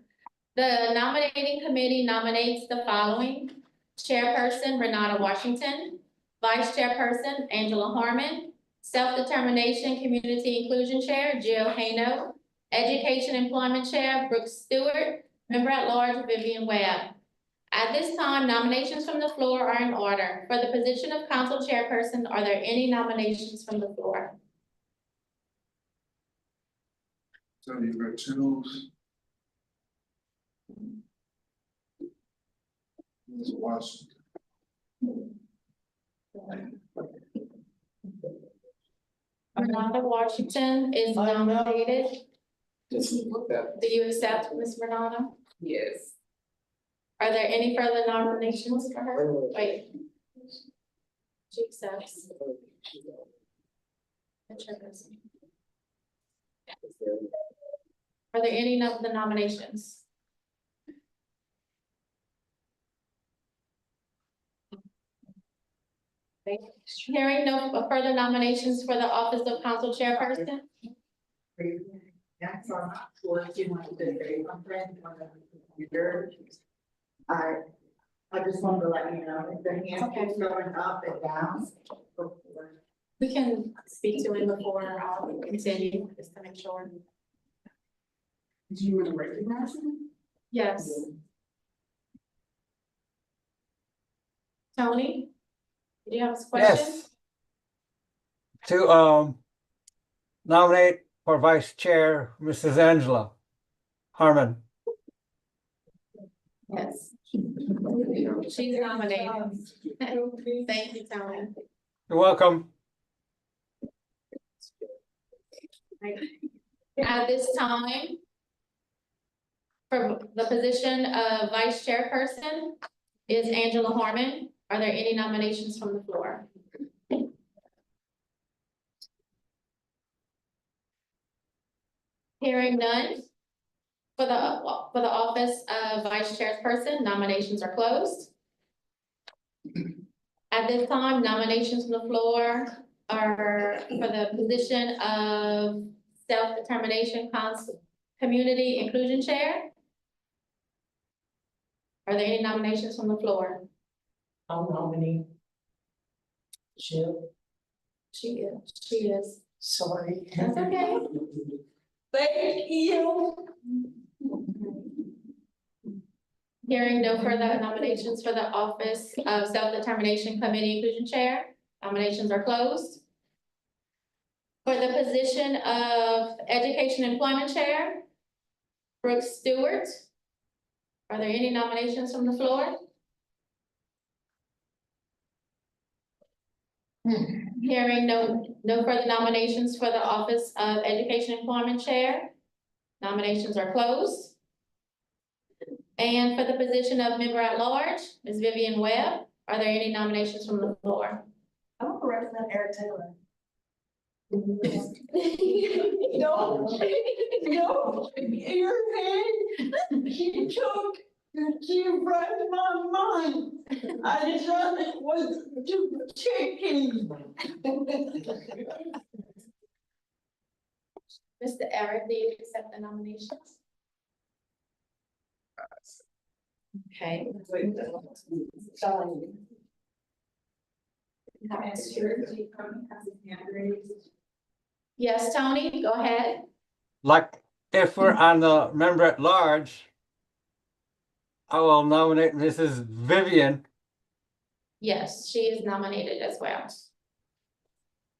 The nominating committee nominates the following: Chairperson Renata Washington, Vice Chairperson Angela Harmon, Self-Determination Community Inclusion Chair Jill Hano, Education Employment Chair Brooke Stewart, Member at Large Vivian Webb. At this time, nominations from the floor are in order. For the position of Council Chairperson, are there any nominations from the floor? So you can choose. Ms. Washington. Renata Washington is nominated. Do That- you accept, Ms. Renata? Yes. Are there any further nominations for her? Wait. She accepts. The chairperson. Are there any of the nominations? Okay. Hearing no further nominations for the office of council chairperson? That's on my floor, if you want to say something on the computer. I just wanted to let you know, if the hand keeps going up and down. We can speak to him before I'll continue, just to make sure. Do you want to recognize him? Yes. Tony? Do you have a question? Yes. To nominate for vice chair, Mrs. Angela Harmon. Yes. She's nominated. Thank you, Tony. You're welcome. At this time, for the position of vice chairperson is Angela Harmon. Are there any nominations from the floor? Hearing none. For the office of vice chairperson, nominations are closed. At this time, nominations from the floor are for the position of self-determination community inclusion chair. Are there any nominations from the floor? I'll nominate. Jill, She is. sorry. That's okay. Thank you. Hearing no further nominations for the office of self-determination committee inclusion chair, nominations are closed. For the position of education employment chair, Brooke Stewart. Are there any nominations from the floor? Hearing no further nominations for the office of education employment chair, nominations are closed. And for the position of member at large, Ms. Vivian Webb, are there any nominations from the floor? I want to represent Eric Taylor. No, your hand, she read my mind. I just was too chicken. Mr. Eric, do you accept the nominations? Okay. Yes, Tony, go ahead. Like, if we're on the member at large, I will nominate Mrs. Vivian. Yes, she is nominated as well.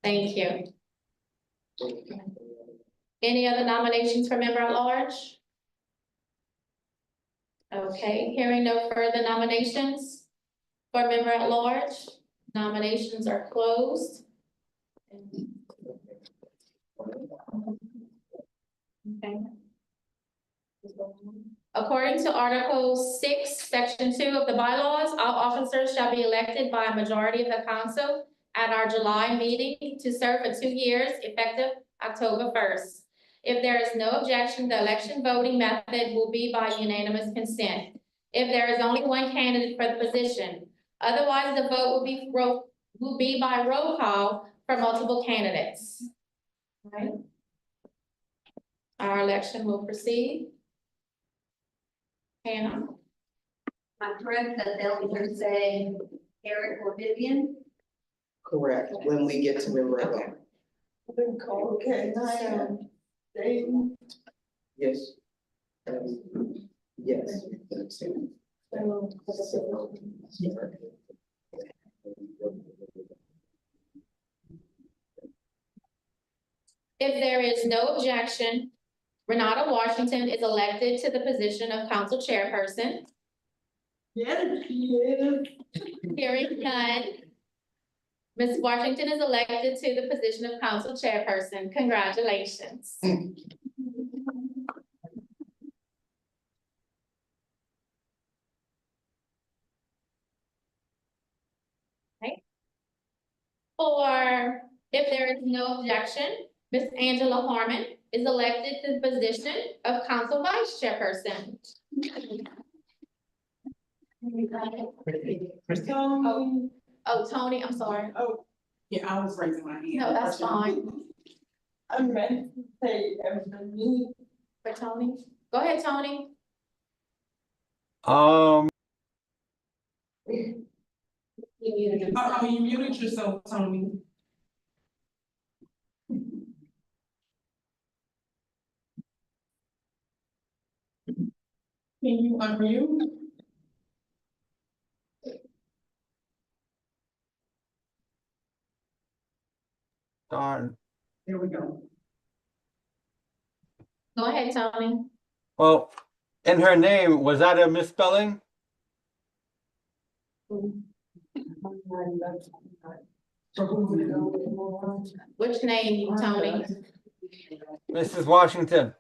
Thank you. Any other nominations for member at large? Okay, hearing no further nominations for member at large, nominations are closed. Okay. According to Article 6, Section 2 of the bylaws, all officers shall be elected by a majority of the council at our July meeting to serve for 2 years, effective October 1st. If there is no objection, the election voting method will be by unanimous consent. If there is only one candidate for the position, otherwise the vote will be by roll call for multiple candidates. All right. Our election will proceed. Hannah? I'm correct that they'll either say Eric or Vivian? Correct, when we get to member at large. Okay, now, Yes. Yes. If there is no objection, Renata Washington is elected to the position of council chairperson. yes, she is. Hearing none. Ms. Washington is elected to the position of council chairperson. Congratulations. Okay. If there is no objection, Ms. Angela Harmon is elected to the position of council vice chairperson. Oh, Tony, I'm sorry. Oh, yeah, I was raising my hand. No, that's fine. I meant to say Ebony. For Tony? Go ahead, Tony. You muted yourself, Tony. Can you unmute? Darn. Here we go. Go ahead, Tony. Well, in her name, was that a misspelling? Which name, Tony? Mrs. Washington.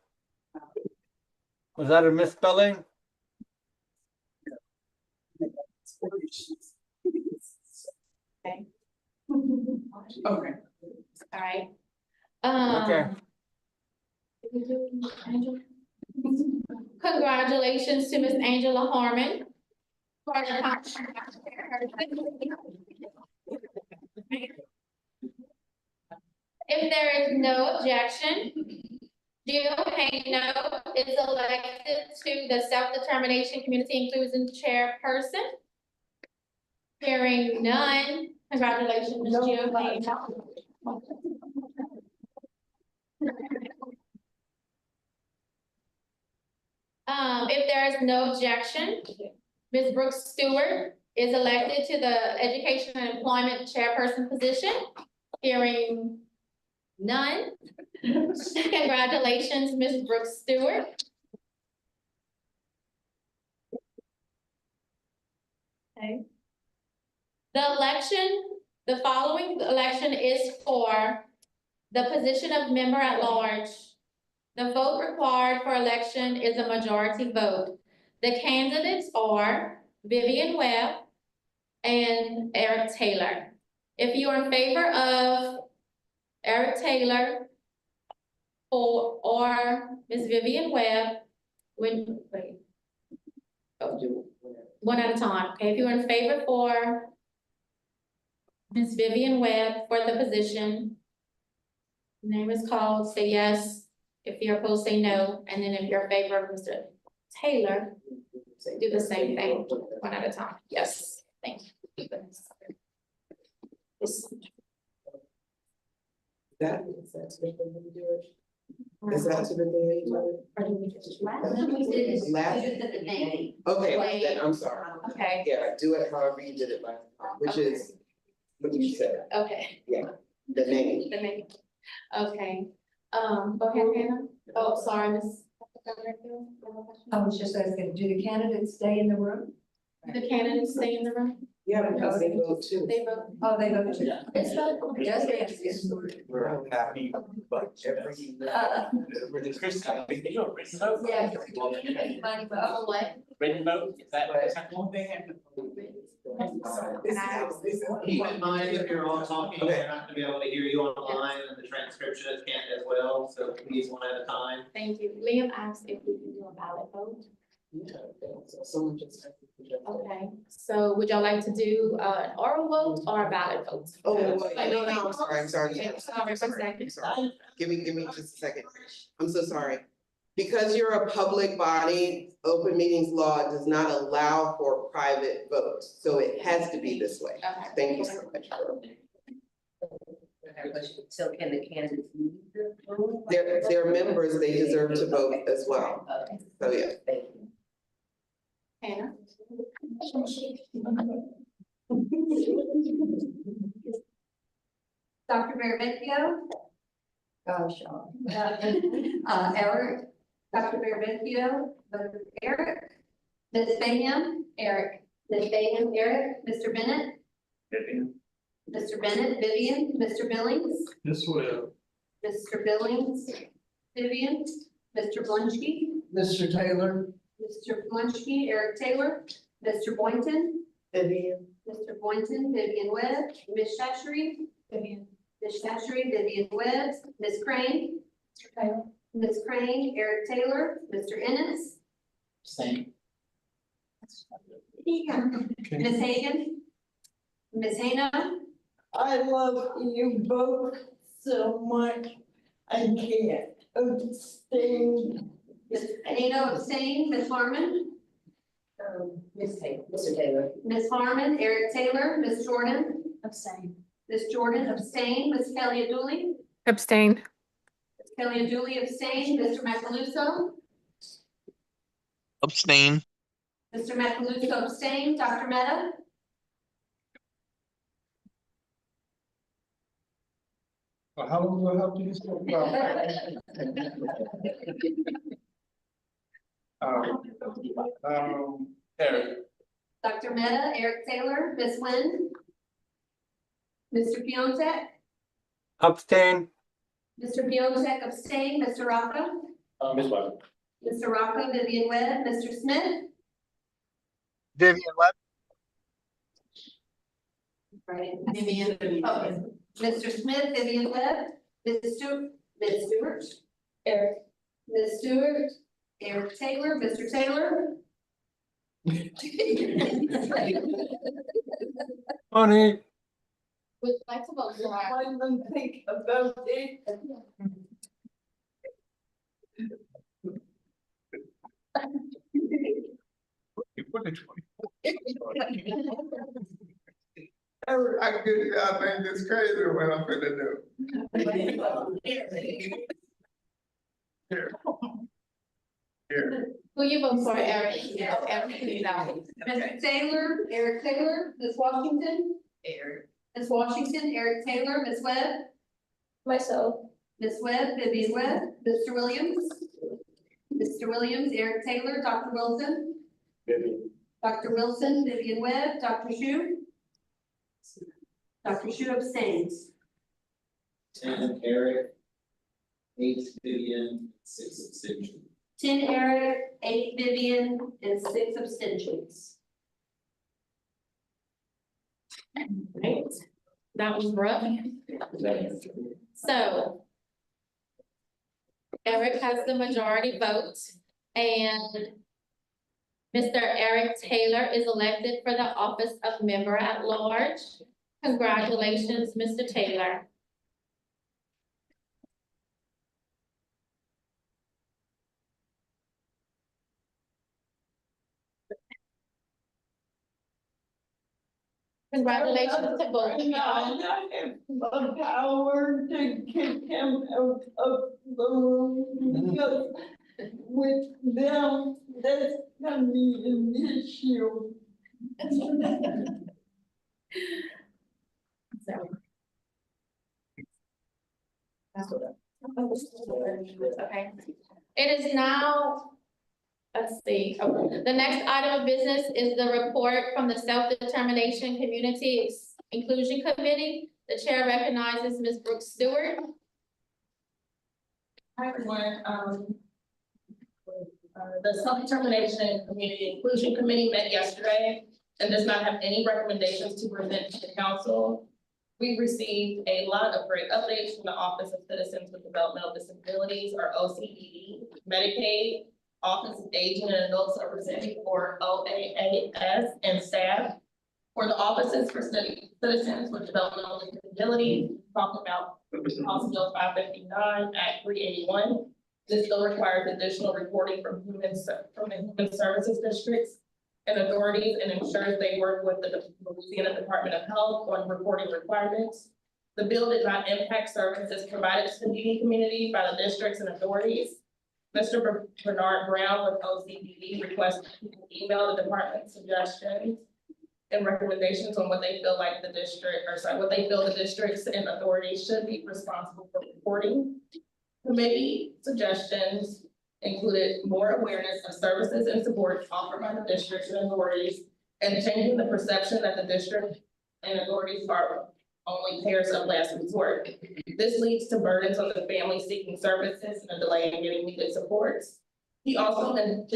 Was that a misspelling? Okay. Okay. All right. Okay. Congratulations to Miss Angela Harmon. If there is no objection, Jill Hayno is elected to the Self-Determination Community Inclusion Chairperson. Hearing none, congratulations, Ms. Jill Hayno. If there is no objection, Ms. Brooks Stewart is elected to the Education and Employment Chairperson position. Hearing none. Congratulations, Ms. Brooks Stewart. Okay. The following election is for the position of member at large. The vote required for election is a majority vote. The candidates are Vivian Webb and Eric Taylor. If you are in favor of Eric Taylor or Ms. Vivian Webb, one at a time, okay? If you're in favor for Ms. Vivian Webb for the position, name is called, say yes. If you're opposed, say no. And then if you're in favor of Mr. Taylor do the same thing, one at a time. Yes, thank you. This- That's when we do it. Is that typically how you do it? Last. Just the name. Okay, then I'm sorry. Okay, Yeah, do it however you did it last time, which is what you said, okay. the name. The name. Okay, go ahead, Hannah. Oh, sorry, Ms. I was just asking, do the candidates stay in the room? The candidates stay in the room? Yeah, because they vote too. They vote. Oh, they go to. Yeah. It's not. Just asking. We're happy, but every. Yeah. Oh, what? Ready to vote? Is that? Keep in mind, if you're all talking, they're not gonna be able to hear you online and the transcriptionist can't as well, so please one at a time. Thank you. Liam asked if we can do a ballot vote. Yeah, so someone just. Okay, so would y'all like to do an oral vote or a ballot vote? Oh, wait, no, I'm sorry. Okay, sorry for a second. Sorry. Give me just a second. I'm so sorry. Because you're a public body, open meetings law does not allow for private votes, so it has to be this way. Okay. Thank you so much. So can the candidates leave the room? They're members, they deserve to vote as well. So, yeah. Hannah? Dr. Maravicchio? Gosh, Eric? Dr. Maravicchio? Eric? Ms. Bayham? Eric. Ms. Bayham, Eric. Mr. Bennett? Vivian. Mr. Bennett, Vivian. Mr. Billings? This will. Mr. Billings, Vivian. Mr. Blunchky? Mr. Taylor. Mr. Blunchky, Eric Taylor. Mr. Boynton? Vivian. Mr. Boynton, Vivian Webb. Ms. Shashery? Vivian. Ms. Shashery, Vivian Webb. Ms. Crane? Taylor. Ms. Crane, Eric Taylor. Mr. Ennis? Same. Ms. Hagan? Ms. Hano? I love you both so much. I can't abstain. Ms. Hano abstained. Ms. Harmon? Mr. Taylor. Ms. Harmon, Eric Taylor. Ms. Jordan? Abstain. Ms. Jordan abstained. Ms. Kelly Dooley? Abstain. Ms. Kelly Dooley abstained. Mr. Macaluso? Abstain. Mr. Macaluso abstained. Dr. Meta? Well, how long will I have to use Eric. Dr. Meta, Eric Taylor, Ms. Nguyen? Mr. Piontek? Abstain. Mr. Piontek abstained. Mr. Rocco? Ms. Webb. Mr. Rocco, Vivian Webb, Mr. Smith? Vivian Webb. Right, Vivian. Oh, Mr. Smith, Vivian Webb, Ms. Stewart? Eric. Ms. Stewart, Eric Taylor, Mr. Taylor? Funny. Would you like to vote for I don't think about it. I get y'all think it's crazy when I'm finna do. Here. Here. Who you vote for, Eric? Eric, no. Mr. Taylor, Eric Taylor, Ms. Washington? Eric. Ms. Washington, Eric Taylor, Ms. Webb? Myself. Ms. Webb, Vivian Webb, Mr. Williams? Mr. Williams, Eric Taylor, Dr. Wilson? Vivian. Dr. Wilson, Vivian Webb, Dr. Shu? Dr. Shu abstains. 10 Eric, 8 Vivian, 6 abstentions. 10 Eric, 8 Vivian, and 6 abstentions. Right, that was rough. So Eric has the majority vote and Mr. Eric Taylor is elected for the office of member at large. Congratulations, Mr. Taylor. Congratulations to both of And I y'all. have the power to kick him out of the room because with them, that's gonna be an issue. Okay. It is now, let's see, the next item of business is the report from the Self-Determination Community Inclusion Committee. The chair recognizes Ms. Brooks Stewart. Hi, everyone. The Self-Determination Community Inclusion Committee met yesterday and does not have any recommendations to present to the council. We received a lot of great updates from the Office of Citizens with Developmental Disabilities, or OCDD, Medicaid, Office of Aging and Adult Services, or OAAS, and staff. For the Offices for Citizens with Developmental Disabilities, talked about House Bill 559, Act 381. This bill requires additional reporting from the Human Services Districts and authorities and ensures they work with the Louisiana Department of Health on reporting requirements. The bill did not impact services provided to the needy community by the districts and authorities. Mr. Bernard Brown with OCDD requested people email the department suggestions and recommendations on what they feel like the what they feel the districts and authorities should be responsible for reporting. Committee suggestions included more awareness of services and support offered by the districts and authorities, and changing the perception that the district and authorities are only payers of last resort. This leads to burdens on the family seeking services and a delay in getting needed supports. He also mentioned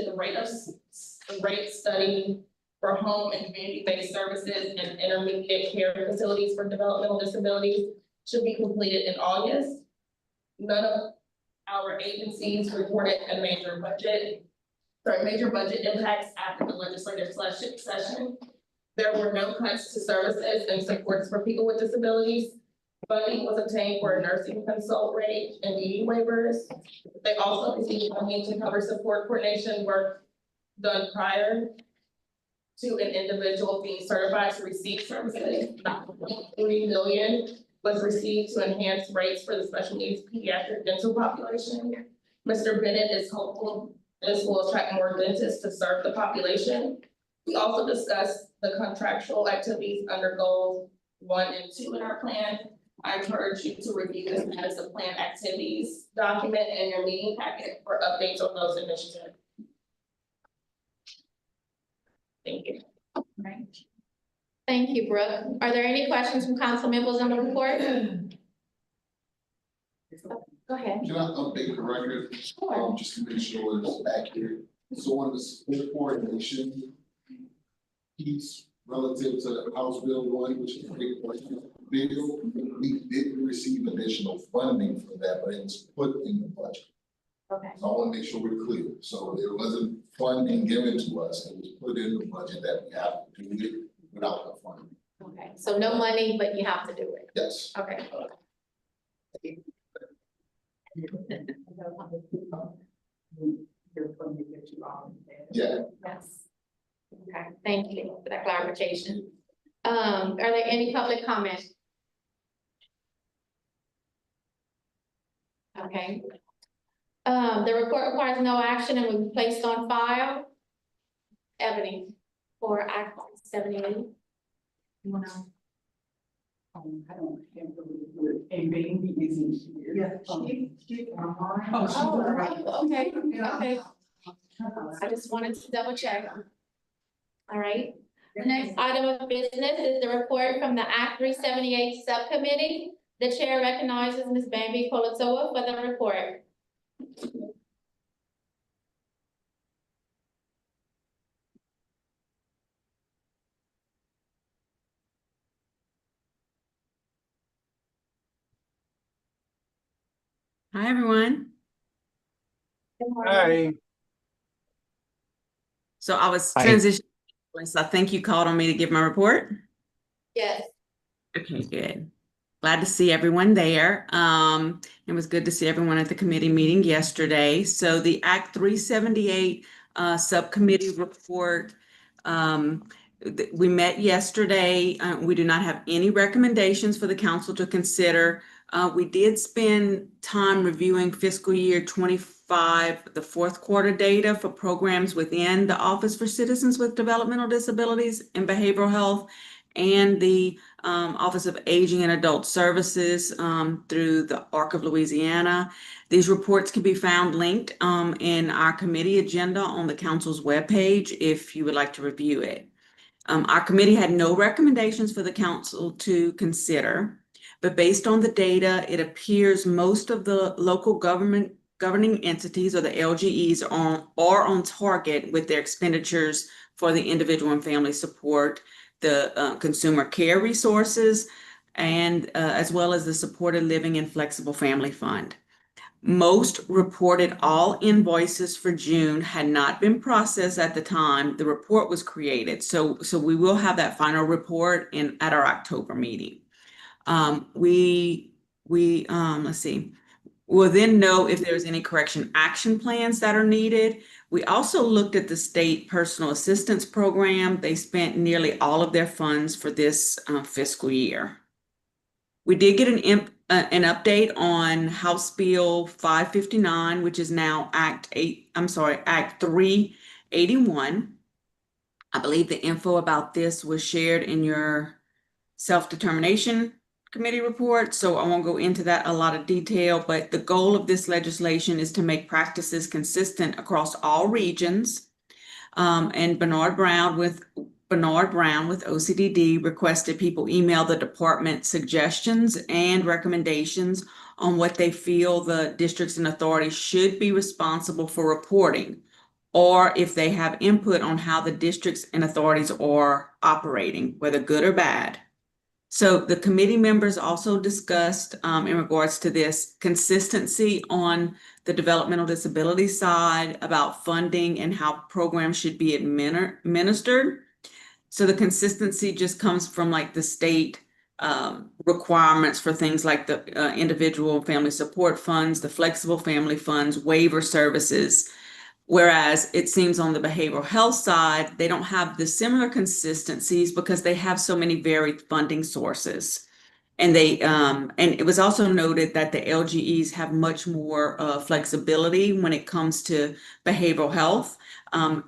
the rate study for home and community-based services and intermediate care facilities for developmental disabilities should be completed in August. None of our agencies reported a major budget impacts after the legislative session. There were no cuts to services and supports for people with disabilities. Funding was obtained for a nursing consult rate and ED waivers. They also received money to cover support coordination work done prior to an individual being certified to receive services. $3 million was received to enhance rates for the special needs pediatric dental population. Mr. Bennett is hopeful this will attract more dentists to serve the population. We also discussed the contractual activities under goals 1 and 2 in our plan. I encourage you to review this as a plan activities document in your meeting packet for updates on those initiatives. Thank you. Right. Thank you, Brooke. Are there any questions from council members on the report? Go ahead. Can I update the record? Just to make sure it's accurate. So on the support coordination piece relative to House Bill 1, which is a big bill, we didn't receive additional funding for that, but it was put in the budget. Okay. So I want to make sure we're clear. So there wasn't funding given to us. It was put in the budget that we have to do it without the funding. Okay, so no money, but you have to do it. Yes. Okay. Yeah. Yes. Okay, thank you for that clarification. Are there any public comments? Okay. The report requires no action and will be placed on file. Ebony, for Act 78. I don't have a baby isn't here. Yeah, she's online. Okay, okay. I just wanted to double check. All right. The next item of business is the report from the Act 378 Subcommittee. The chair recognizes Ms. Bambi Politoa for the report. Hi, everyone. Hi. So I was Hi. transitioning, so I think you called on me to give my report. Yes. Okay, good. Glad to see everyone there. It was good to see everyone at the committee meeting yesterday. So the Act 378 subcommittee report We met yesterday. We do not have any recommendations for the council to consider. We did spend time reviewing fiscal year 25, the fourth quarter data for programs within the Office for Citizens with Developmental Disabilities and Behavioral Health and the Office of Aging and Adult Services through the ARC of Louisiana. These reports can be found linked in our committee agenda on the council's webpage if you would like to review it. Our committee had no recommendations for the council to consider, but based on the data, it appears most of the local government governing entities or the LGEs are on target with their expenditures for the individual and family support, the consumer care resources, and as well as the supported living and flexible family fund. Most reported all invoices for June had not been processed at the time the report was created. So we will have that final report at our October meeting. Let's see. We'll then know if there's any correction action plans that are needed. We also looked at the state personal assistance program. They spent nearly all of their funds for this fiscal year. We did get an update on House Bill 559, which is now Act 381. I believe the info about this was shared in your self-determination committee report, so I won't go into that a lot of detail, but the goal of this legislation is to make practices consistent across all regions. And Bernard Brown with OCDD requested people email the department suggestions and recommendations on what they feel the districts and authorities should be responsible for reporting, or if they have input on how the districts and authorities are operating, whether good or bad. So the committee members also discussed in regards to this consistency on the developmental disability side about funding and how programs should be administered. So the consistency just comes from like the state requirements for things like the individual family support funds, the flexible family funds, waiver services. Whereas it seems on the behavioral health side, they don't have the similar consistencies because they have so many varied funding sources. And and it was also noted that the LGEs have much more flexibility when it comes to behavioral health,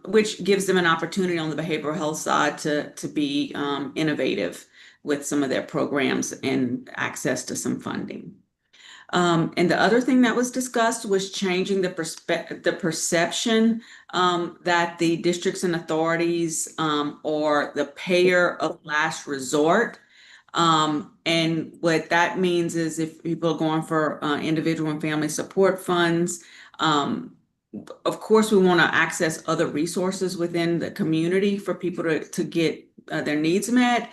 which gives them an opportunity on the behavioral health side to be innovative with some of their programs and access to some funding. And the other thing that was discussed was changing the perception that the districts and authorities are the payer of last resort. And what that means is if people are going for individual and family support funds, of course, we want to access other resources within the community for people to get their needs met,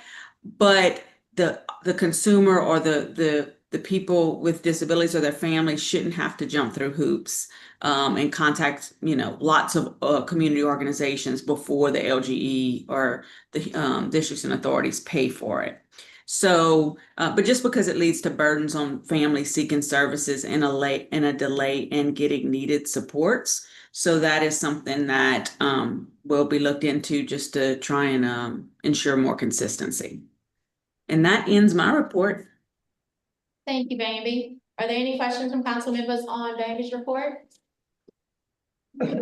but the consumer or the people with disabilities or their families shouldn't have to jump through hoops and contact, lots of community organizations before the LGE or the districts and authorities pay for it. So, but just because it leads to burdens on families seeking services and a delay in getting needed supports. So that is something that will be looked into just to try and ensure more consistency. And that ends my report. Thank you, Bambi. Are there any questions from council members on Bambi's report? I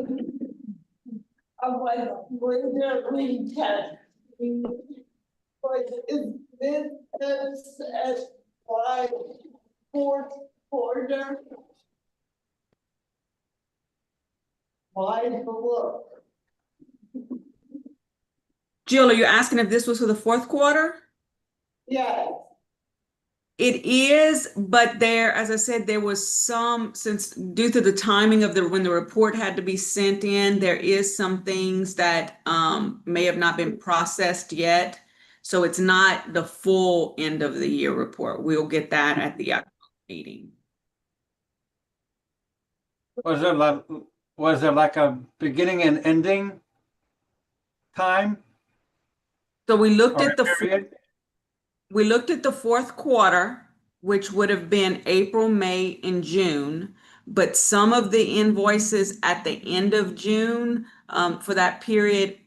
was wondering that, but is this as why fourth quarter? Why the look? Jill, are you asking if this was for the fourth quarter? Yeah. It is, but as I said, there was since due to the timing of when the report had to be sent in, there is some things that may have not been processed yet. So it's not the full end of the year report. We'll get that at the October meeting. Was there like a beginning and ending time? So we looked at the period? We looked at the fourth quarter, which would have been April, May, and June, but some of the invoices at the end of June for that period,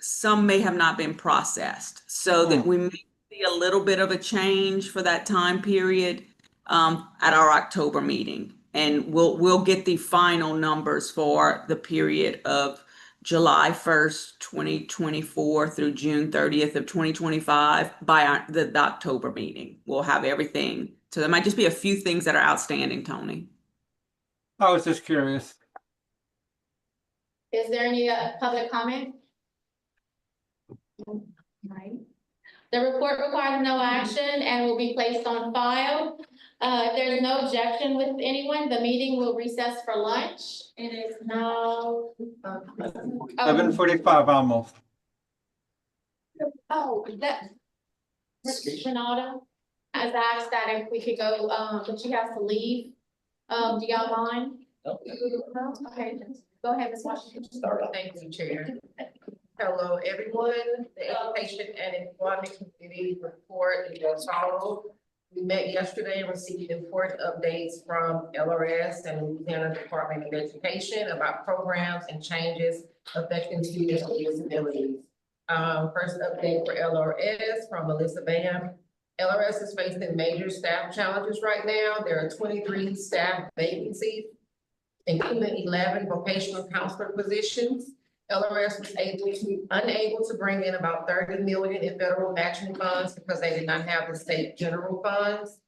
some may have not been processed. So that we may see a little bit of a change for that time period at our October meeting. And we'll get the final numbers for the period of July 1st, 2024 through June 30th of 2025 by the October meeting. We'll have everything. So there might just be a few things that are outstanding, Tony. I was just curious. Is there any public comment? Right. The report requires no action and will be placed on file. If there's no objection with anyone, the meeting will recess for lunch. It is now 7:45 almost. Oh, that. Renata has asked that if we could go, but she has to leave. Do y'all mind? No. No? Okay, go ahead, Ms. Washington. Thank you, Chair. Hello, everyone. The Education and Employment Committee report is as follows. We met yesterday and received important updates from LRS and Louisiana Department of Education about programs and changes affecting students with disabilities. First update for LRS from Melissa Bam. LRS is facing major staff challenges right now. There are 23 staff vacancies, including 11 vocational counselor positions. LRS was unable to bring in about 30 million in federal matching funds because they did not have the state general funds.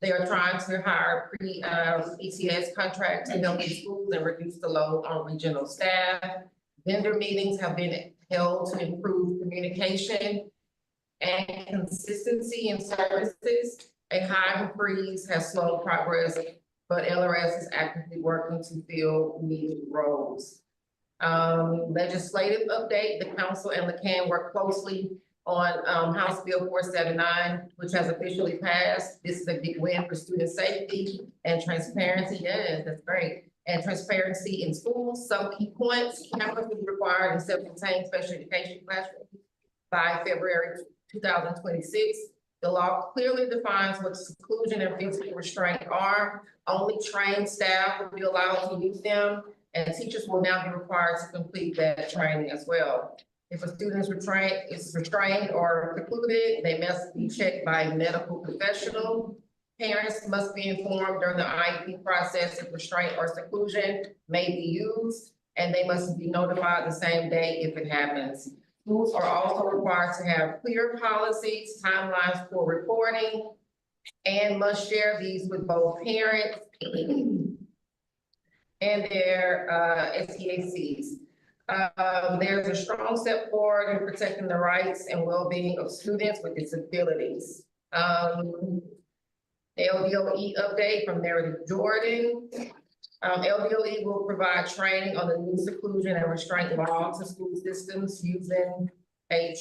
They are trying to hire ECS contracts to help these schools and reduce the load on regional staff. Vendor meetings have been held to improve communication and consistency in services. A hiring freeze has slowed progress, but LRS is actively working to fill needed roles. Legislative update, the council and the CAN work closely on House Bill 479, which has officially passed. This is a big win for student safety and transparency. Yes, that's great. And transparency in schools. Some key points: cameras will be required in self-contained special education classrooms by February 2026. The law clearly defines what seclusion and physical restraint are. Only trained staff will be allowed to use them, and teachers will now be required to complete that training as well. If a student is restrained or secluded, they must be checked by a medical professional. Parents must be informed during the IEP process if restraint or seclusion may be used, and they must be notified the same day if it happens. Schools are also required to have clear policies, timelines for reporting, and must share these with both parents and their SEACs. There's a strong step forward in protecting the rights and well-being of students with disabilities. LDOE update from Meredith Jordan. LDOE will provide training on the new seclusion and restraint law to school systems using the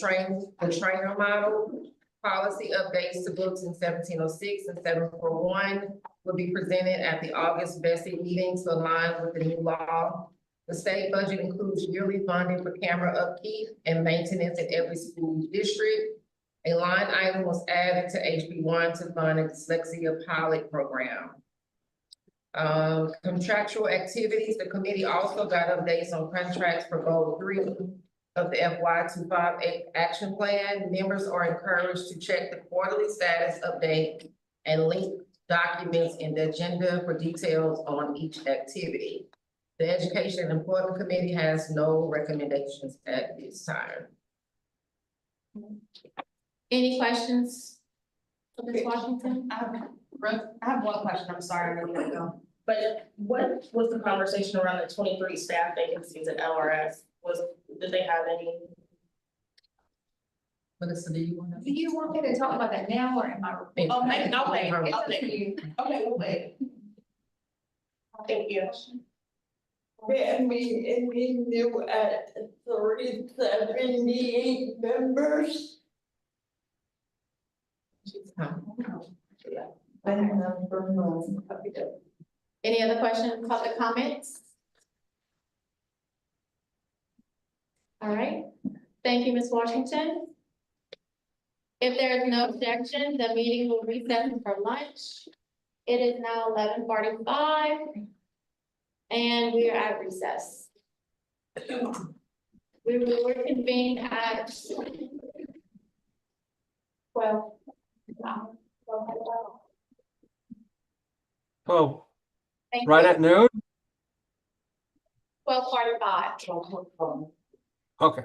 trainer model. Policy updates to bulletin 1706 and 741 will be presented at the August BESI meeting to align with the new law. The state budget includes yearly funding for camera upkeep and maintenance in every school district. A line item was added to HB1 to fund a dyslexia pilot program. Contractual activities, the committee also got updates on contracts for goal 3 of the FY25 action plan. Members are encouraged to check the quarterly status update and link documents in the agenda for details on each activity. The Education and Employment Committee has no recommendations at this time. Any questions for Ms. Washington? I have one question, I'm sorry, I'm gonna go. But what was the conversation around the 23 staff vacancies at LRS? Did they have any? Melissa, do you want to? Do you want me to talk about that now or am I? Okay, I'll wait. Okay, we'll wait. Thank you. That mean there were 378 members. Any other questions, public comments? All right, thank you, Ms. Washington. If there is no objection, the meeting will recess for lunch. It is now 11:45, and we are at recess. We will reconvene at 12. So, Thank right you. at noon? 12:45. Okay.